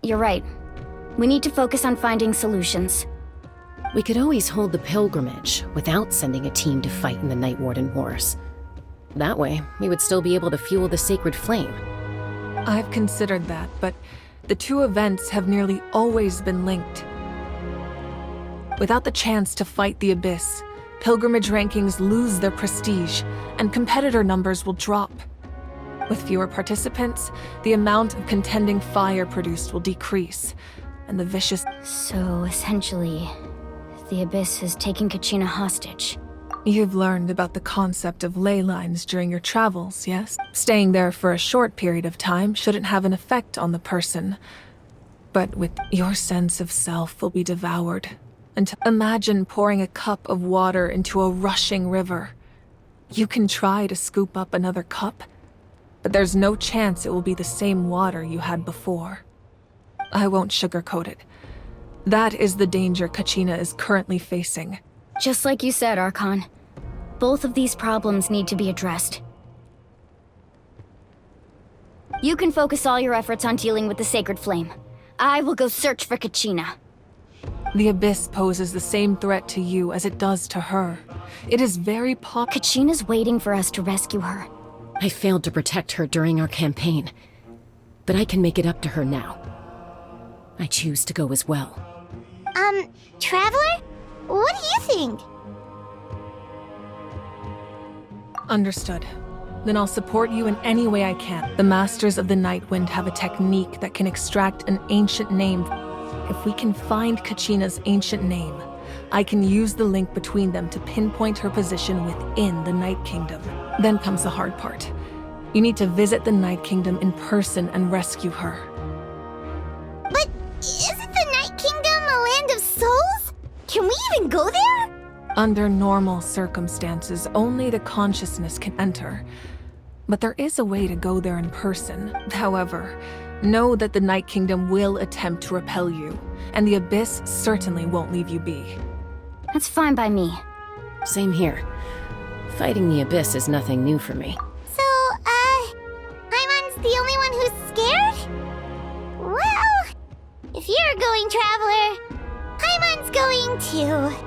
You're right. We need to focus on finding solutions. We could always hold the pilgrimage without sending a team to fight in the Night Warden Wars. That way, we would still be able to fuel the Sacred Flame. I've considered that, but the two events have nearly always been linked. Without the chance to fight the Abyss, pilgrimage rankings lose their prestige, and competitor numbers will drop. With fewer participants, the amount of contending fire produced will decrease, and the vicious— So, essentially, the Abyss has taken Kachina hostage. You've learned about the concept of ley lines during your travels, yes? Staying there for a short period of time shouldn't have an effect on the person. But with your sense of self will be devoured. And imagine pouring a cup of water into a rushing river. You can try to scoop up another cup, but there's no chance it will be the same water you had before. I won't sugarcoat it. That is the danger Kachina is currently facing. Just like you said, Archon. Both of these problems need to be addressed. You can focus all your efforts on dealing with the Sacred Flame. I will go search for Kachina. The Abyss poses the same threat to you as it does to her. It is very Kachina's waiting for us to rescue her. I failed to protect her during our campaign, but I can make it up to her now. I choose to go as well. Traveler? What do you think? Understood. Then I'll support you in any way I can. The Masters of the Nightwind have a technique that can extract an ancient name. If we can find Kachina's ancient name, I can use the link between them to pinpoint her position within the Night Kingdom. Then comes the hard part. You need to visit the Night Kingdom in person and rescue her. But isn't the Night Kingdom a land of souls? Can we even go there? Under normal circumstances, only the consciousness can enter. But there is a way to go there in person. However, know that the Night Kingdom will attempt to repel you, and the Abyss certainly won't leave you be. That's fine by me. Same here. Fighting the Abyss is nothing new for me. So, Paimon's the only one who's scared? Well, if you're going, Traveler, Paimon's going too.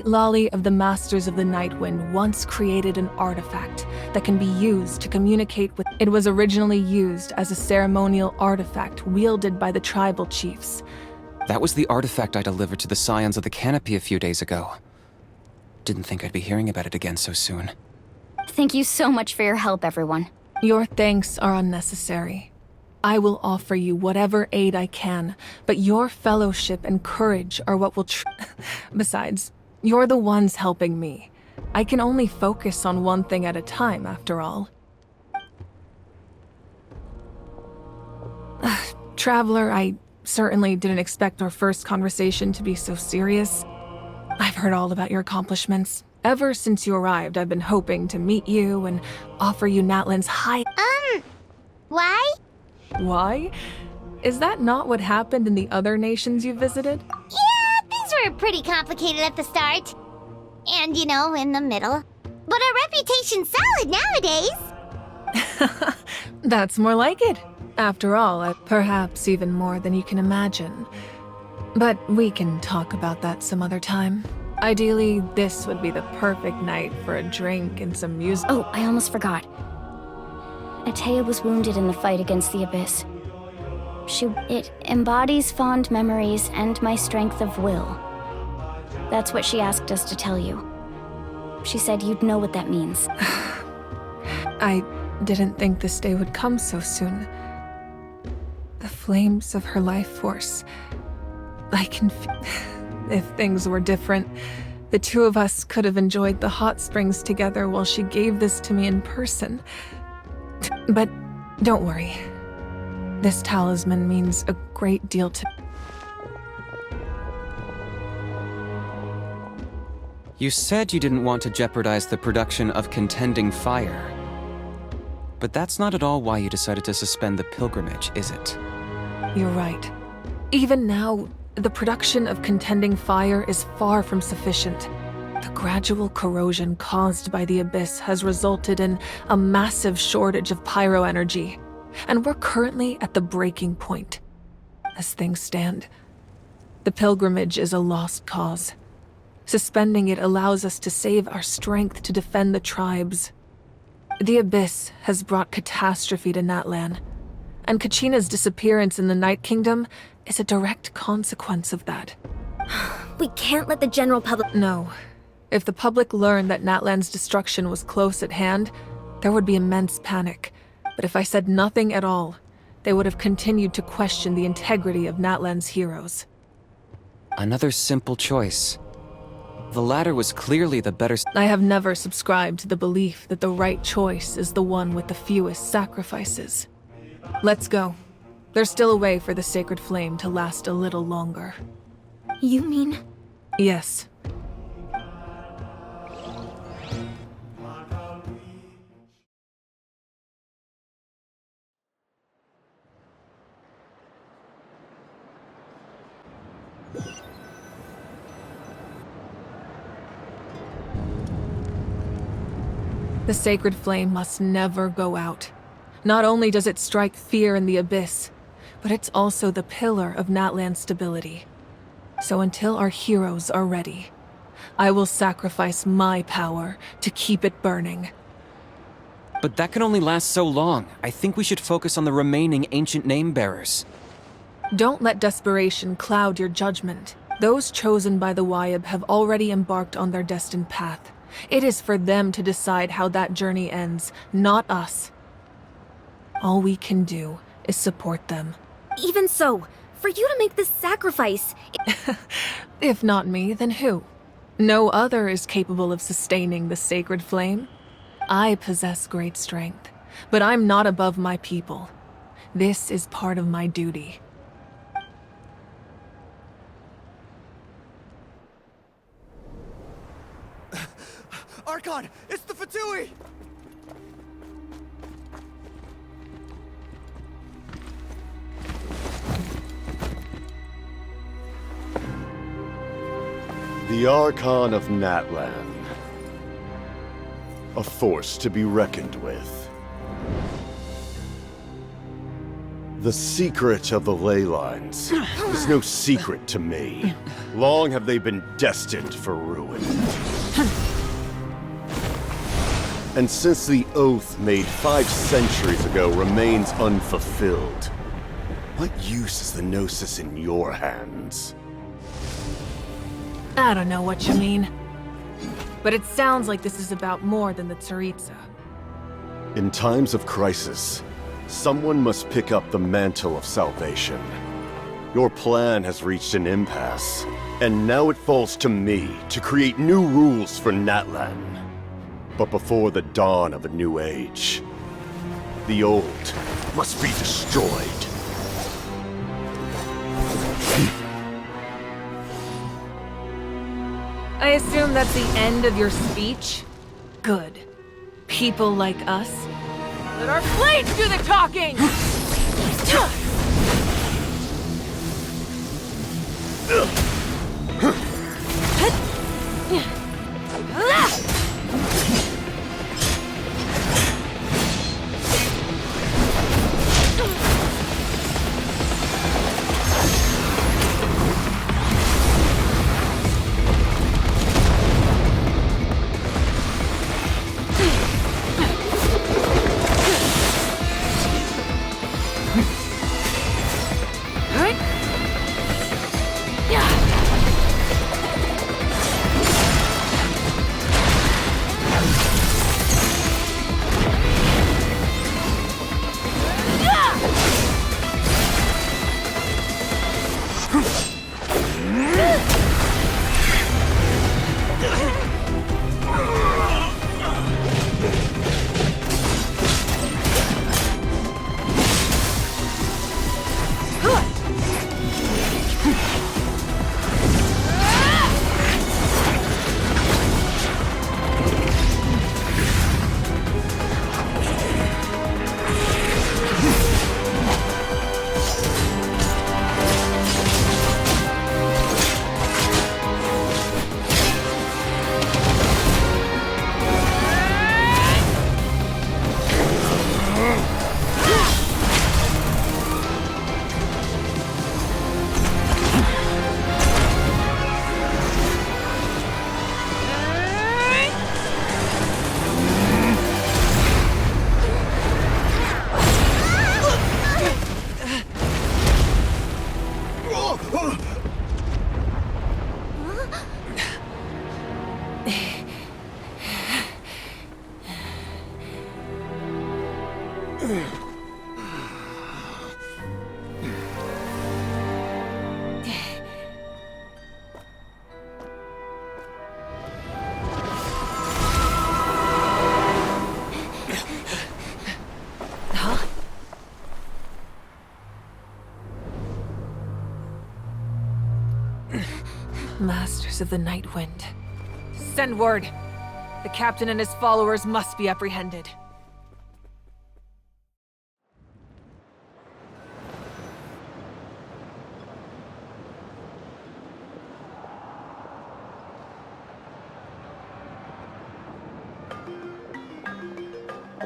Lali of the Masters of the Nightwind once created an artifact that can be used to communicate with— It was originally used as a ceremonial artifact wielded by the tribal chiefs. That was the artifact I delivered to the Scions of the Canopy a few days ago. Didn't think I'd be hearing about it again so soon. Thank you so much for your help, everyone. Your thanks are unnecessary. I will offer you whatever aid I can, but your fellowship and courage are what will Besides, You're the ones helping me. I can only focus on one thing at a time, after all. Traveler, I certainly didn't expect our first conversation to be so serious. I've heard all about your accomplishments. Ever since you arrived, I've been hoping to meet you and offer you Natlan's high— Why? Why? Is that not what happened in the other nations you visited? Yeah, things were pretty complicated at the start. And, you know, in the middle. But our reputation's solid nowadays. That's more like it. After all, perhaps even more than you can imagine. But we can talk about that some other time. Ideally, this would be the perfect night for a drink and some music. Oh, I almost forgot. Atea was wounded in the fight against the Abyss. It embodies fond memories and my strength of will. That's what she asked us to tell you. She said you'd know what that means. I didn't think this day would come so soon. The flames of her life force. I can If things were different, the two of us could have enjoyed the hot springs together while she gave this to me in person. But don't worry. This talisman means a great deal to— You said you didn't want to jeopardize the production of Contending Fire. But that's not at all why you decided to suspend the pilgrimage, is it? You're right. Even now, the production of Contending Fire is far from sufficient. The gradual corrosion caused by the Abyss has resulted in a massive shortage of pyro energy, and we're currently at the breaking point. As things stand, the pilgrimage is a lost cause. Suspending it allows us to save our strength to defend the tribes. The Abyss has brought catastrophe to Natlan, and Kachina's disappearance in the Night Kingdom is a direct consequence of that. We can't let the general public— No. If the public learned that Natlan's destruction was close at hand, there would be immense panic. But if I said nothing at all, they would have continued to question the integrity of Natlan's heroes. Another simple choice. The latter was clearly the better— I have never subscribed to the belief that the right choice is the one with the fewest sacrifices. Let's go. There's still a way for the sacred flame to last a little longer. You mean? Yes. The sacred flame must never go out. Not only does it strike fear in the Abyss, but it's also the pillar of Natlan's stability. So until our heroes are ready, I will sacrifice my power to keep it burning. But that can only last so long. I think we should focus on the remaining ancient name-bearers. Don't let desperation cloud your judgment. Those chosen by the Wayab have already embarked on their destined path. It is for them to decide how that journey ends, not us. All we can do is support them. Even so, for you to make this sacrifice— If not me, then who? No other is capable of sustaining the sacred flame. I possess great strength, but I'm not above my people. This is part of my duty. Archon, it's the Fatui! The Archon of Natlan. A force to be reckoned with. The secret of the ley lines is no secret to me. Long have they been destined for ruin. And since the oath made 5 centuries ago remains unfulfilled, what use is the Gnosis in your hands? I don't know what you mean. But it sounds like this is about more than the Tsaritsa. In times of crisis, someone must pick up the mantle of salvation. Your plan has reached an impasse, and now it falls to me to create new rules for Natlan. But before the dawn of a new age, the old must be destroyed. I assume that's the end of your speech? Good. People like us. Let our blades do the talking! Masters of the Night Wind. Send word. The captain and his followers must be apprehended.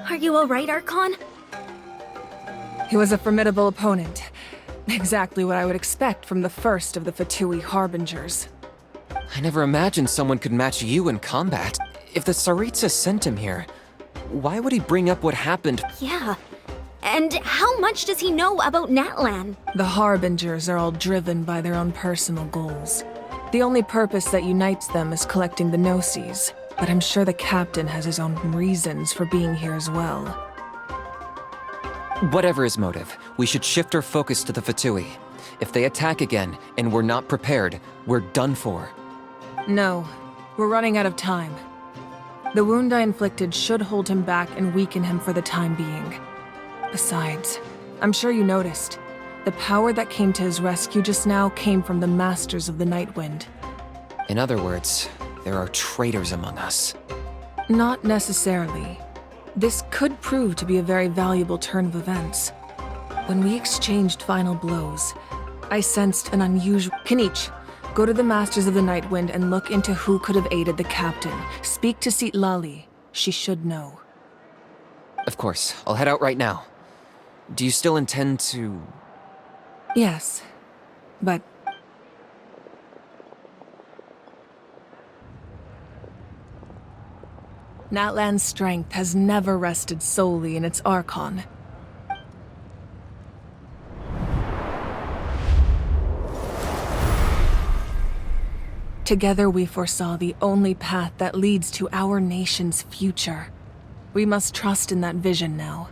Are you alright, Archon? He was a formidable opponent. Exactly what I would expect from the first of the Fatui Harbingers. I never imagined someone could match you in combat. If the Tsaritsa sent him here, why would he bring up what happened? Yeah. And how much does he know about Natlan? The Harbingers are all driven by their own personal goals. The only purpose that unites them is collecting the Gnosis, but I'm sure the captain has his own reasons for being here as well. Whatever his motive, we should shift our focus to the Fatui. If they attack again, and we're not prepared, we're done for. No, we're running out of time. The wound I inflicted should hold him back and weaken him for the time being. Besides, I'm sure you noticed, the power that came to his rescue just now came from the Masters of the Night Wind. In other words, there are traitors among us. Not necessarily. This could prove to be a very valuable turn of events. When we exchanged final blows, I sensed an unusual... Kinich, go to the Masters of the Night Wind and look into who could have aided the captain. Speak to Sitlali. She should know. Of course, I'll head out right now. Do you still intend to... Yes, but... Natlan's strength has never rested solely in its Archon. Together we foresaw the only path that leads to our nation's future. We must trust in that vision now.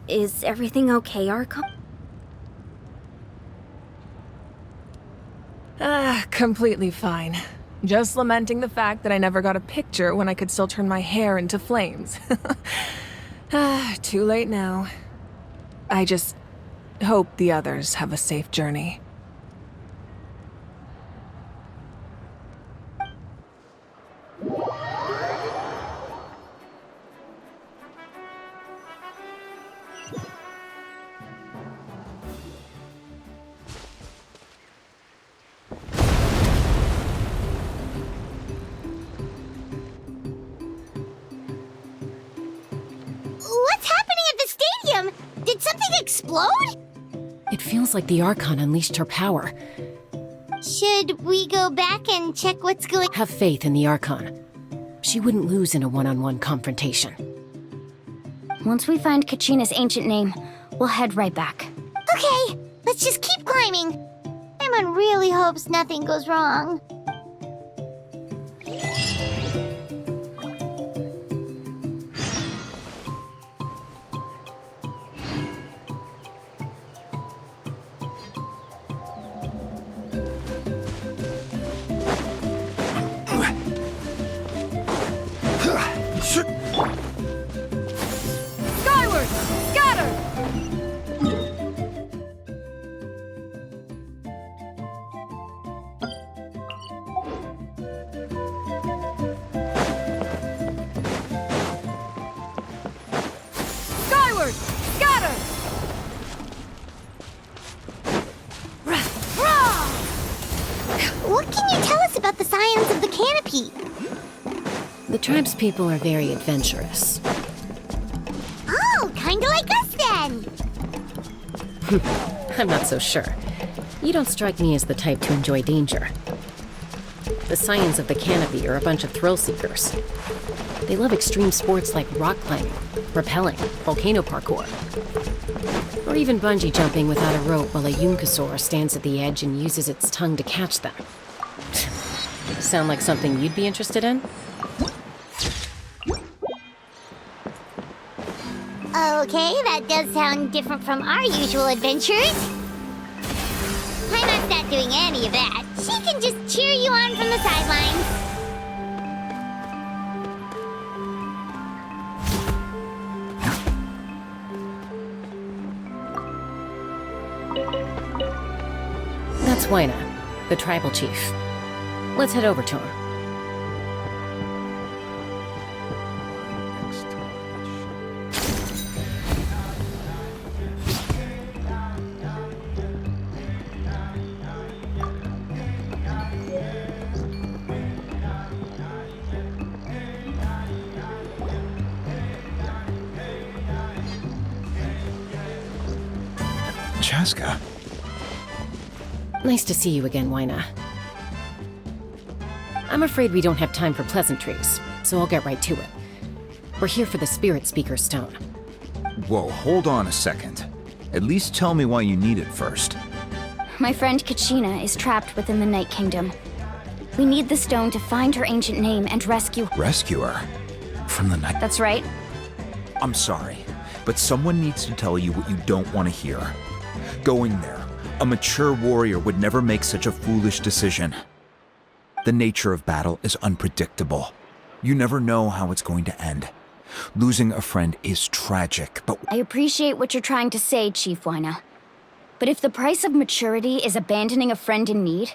Is everything okay, Archon? Completely fine. Just lamenting the fact that I never got a picture when I could still turn my hair into flames. Too late now. I just hope the others have a safe journey. What's happening at the stadium? Did something explode? It feels like the Archon unleashed her power. Should we go back and check what's going on? Have faith in the Archon. She wouldn't lose in a one-on-one confrontation. Once we find Kachina's ancient name, we'll head right back. Okay, let's just keep climbing. Someone really hopes nothing goes wrong. Skyward! Scatter! Skyward! Scatter! What can you tell us about the science of the canopy? The tribe's people are very adventurous. Oh, kinda like us then. I'm not so sure. You don't strike me as the type to enjoy danger. The Scions of the Canopy are a bunch of thrill seekers. They love extreme sports like rock climbing, rappelling, volcano parkour, or even bungee jumping without a rope while a Yunkasaur stands at the edge and uses its tongue to catch them. Sound like something you'd be interested in? Okay, that does sound different from our usual adventures. Paimon's not doing any of that. She can just cheer you on from the sidelines. That's Waina, the tribal chief. Let's head over to him. Chaska. Nice to see you again, Waina. I'm afraid we don't have time for pleasantries, so I'll get right to it. We're here for the Spirit Speaker Stone. Whoa, hold on a second. At least tell me why you need it first. My friend Kachina is trapped within the Night Kingdom. We need the stone to find her ancient name and rescue... Rescue her? From the night... That's right. I'm sorry, but someone needs to tell you what you don't want to hear. Going there, a mature warrior would never make such a foolish decision. The nature of battle is unpredictable. You never know how it's going to end. Losing a friend is tragic, but... I appreciate what you're trying to say, Chief Waina. But if the price of maturity is abandoning a friend in need,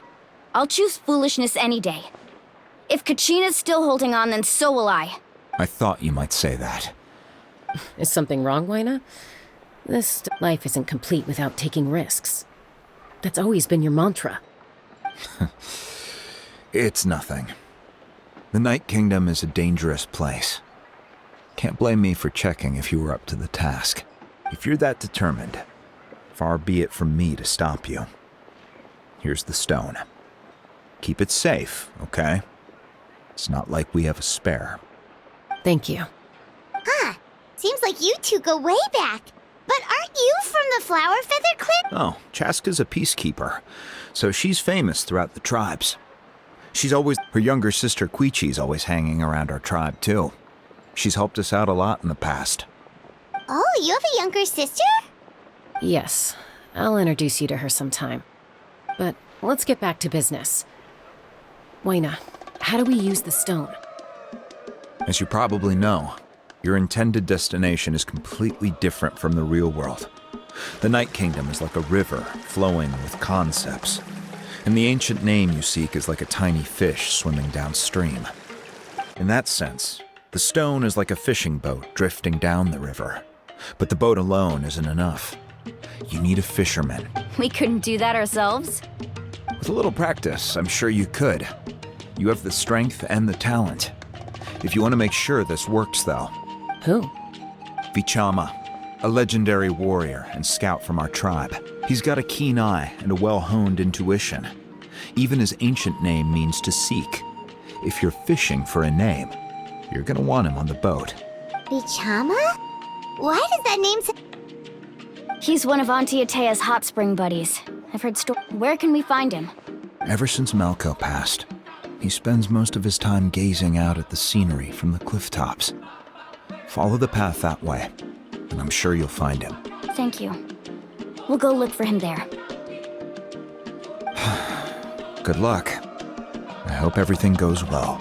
I'll choose foolishness any day. If Kachina's still holding on, then so will I. I thought you might say that. Is something wrong, Waina? This life isn't complete without taking risks. That's always been your mantra. It's nothing. The Night Kingdom is a dangerous place. Can't blame me for checking if you were up to the task. If you're that determined, far be it from me to stop you. Here's the stone. Keep it safe, okay? It's not like we have a spare. Thank you. Huh. Seems like you two go way back. But aren't you from the Flower Feather Clan? Oh, Chaska's a peacekeeper, so she's famous throughout the tribes. Her younger sister Quichi's always hanging around our tribe, too. She's helped us out a lot in the past. Oh, you have a younger sister? Yes, I'll introduce you to her sometime. But let's get back to business. Wayna, how do we use the stone? As you probably know, your intended destination is completely different from the real world. The Night Kingdom is like a river flowing with concepts, and the ancient name you seek is like a tiny fish swimming downstream. In that sense, the stone is like a fishing boat drifting down the river, but the boat alone isn't enough. You need a fisherman. We couldn't do that ourselves? With a little practice, I'm sure you could. You have the strength and the talent. If you want to make sure this works, though. Who? Vichama, a legendary warrior and scout from our tribe. He's got a keen eye and a well-honed intuition. Even his ancient name means to seek. If you're fishing for a name, you're gonna want him on the boat. Bichama? Why does that name say... He's one of Auntie Atea's hot spring buddies. I've heard Where can we find him? Ever since Malco passed, he spends most of his time gazing out at the scenery from the cliff tops. Follow the path that way, and I'm sure you'll find him. Thank you. We'll go look for him there. Good luck. I hope everything goes well.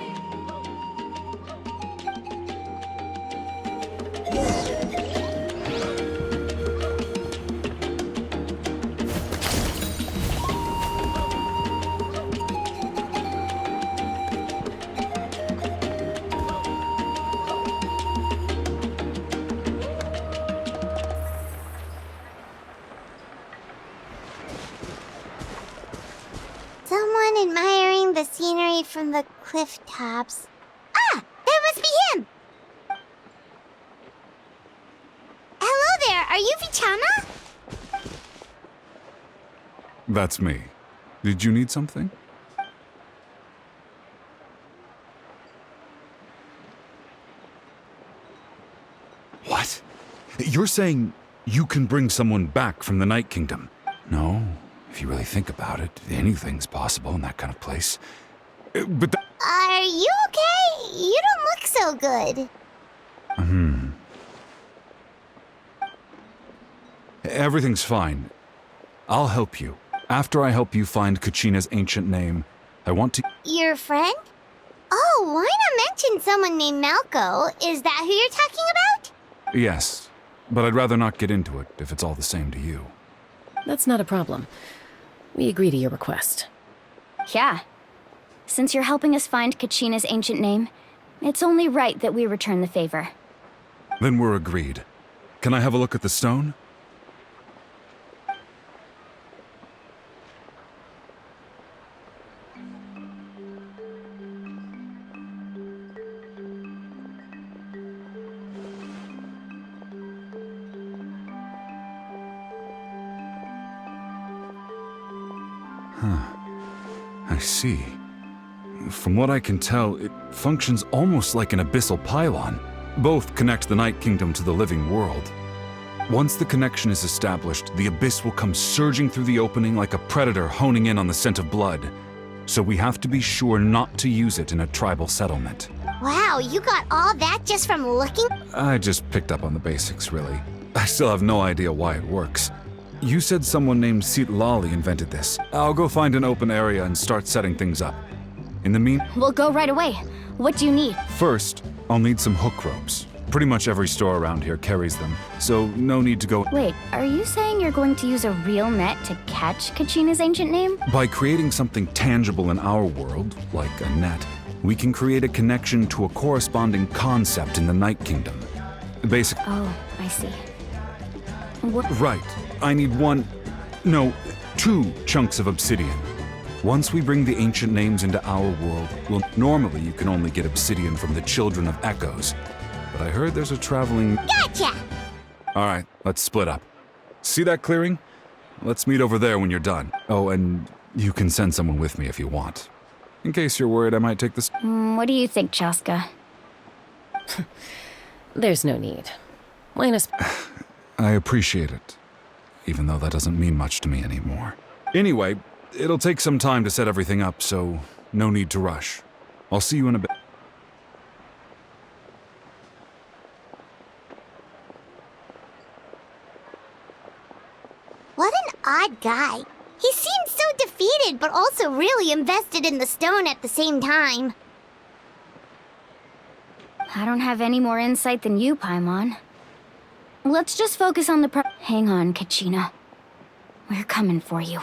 Someone admiring the scenery from the cliff tops. Ah! That must be him! Hello there, are you Vichama? That's me. Did you need something? What? You're saying you can bring someone back from the Night Kingdom? No, if you really think about it, anything's possible in that kind of place. But Are you okay? You don't look so good. Everything's fine. I'll help you. After I help you find Kachina's ancient name, I want to... Your friend? Oh, why not mention someone named Malco? Is that who you're talking about? Yes, but I'd rather not get into it if it's all the same to you. That's not a problem. We agree to your request. Yeah. Since you're helping us find Kachina's ancient name, it's only right that we return the favor. Then we're agreed. Can I have a look at the stone? I see. From what I can tell, it functions almost like an abyssal pylon. Both connect the Night Kingdom to the living world. Once the connection is established, the abyss will come surging through the opening like a predator honing in on the scent of blood. So we have to be sure not to use it in a tribal settlement. Wow, you got all that just from looking? I just picked up on the basics, really. I still have no idea why it works. You said someone named Sitlali invented this. I'll go find an open area and start setting things up. In the We'll go right away. What do you need? First, I'll need some hook ropes. Pretty much every store around here carries them, so no need to go... Wait, are you saying you're going to use a real net to catch Kachina's ancient name? By creating something tangible in our world, like a net, we can create a connection to a corresponding concept in the Night Kingdom. Basically... Oh, I see. Right. I need two chunks of obsidian. Once we bring the ancient names into our world, normally you can only get obsidian from the Children of Echoes. But I heard there's a traveling... Gotcha! Alright, let's split up. See that clearing? Let's meet over there when you're done. Oh, and you can send someone with me if you want. In case you're worried I might take this... What do you think, Chaska? There's no need. Wayna's... I appreciate it, even though that doesn't mean much to me anymore. Anyway, it'll take some time to set everything up, so no need to rush. I'll see you in a bit. odd guy. He seemed so defeated, but also really invested in the stone at the same time. I don't have any more insight than you, Paimon. Let's just focus on the Hang on, Kachina. We're coming for you.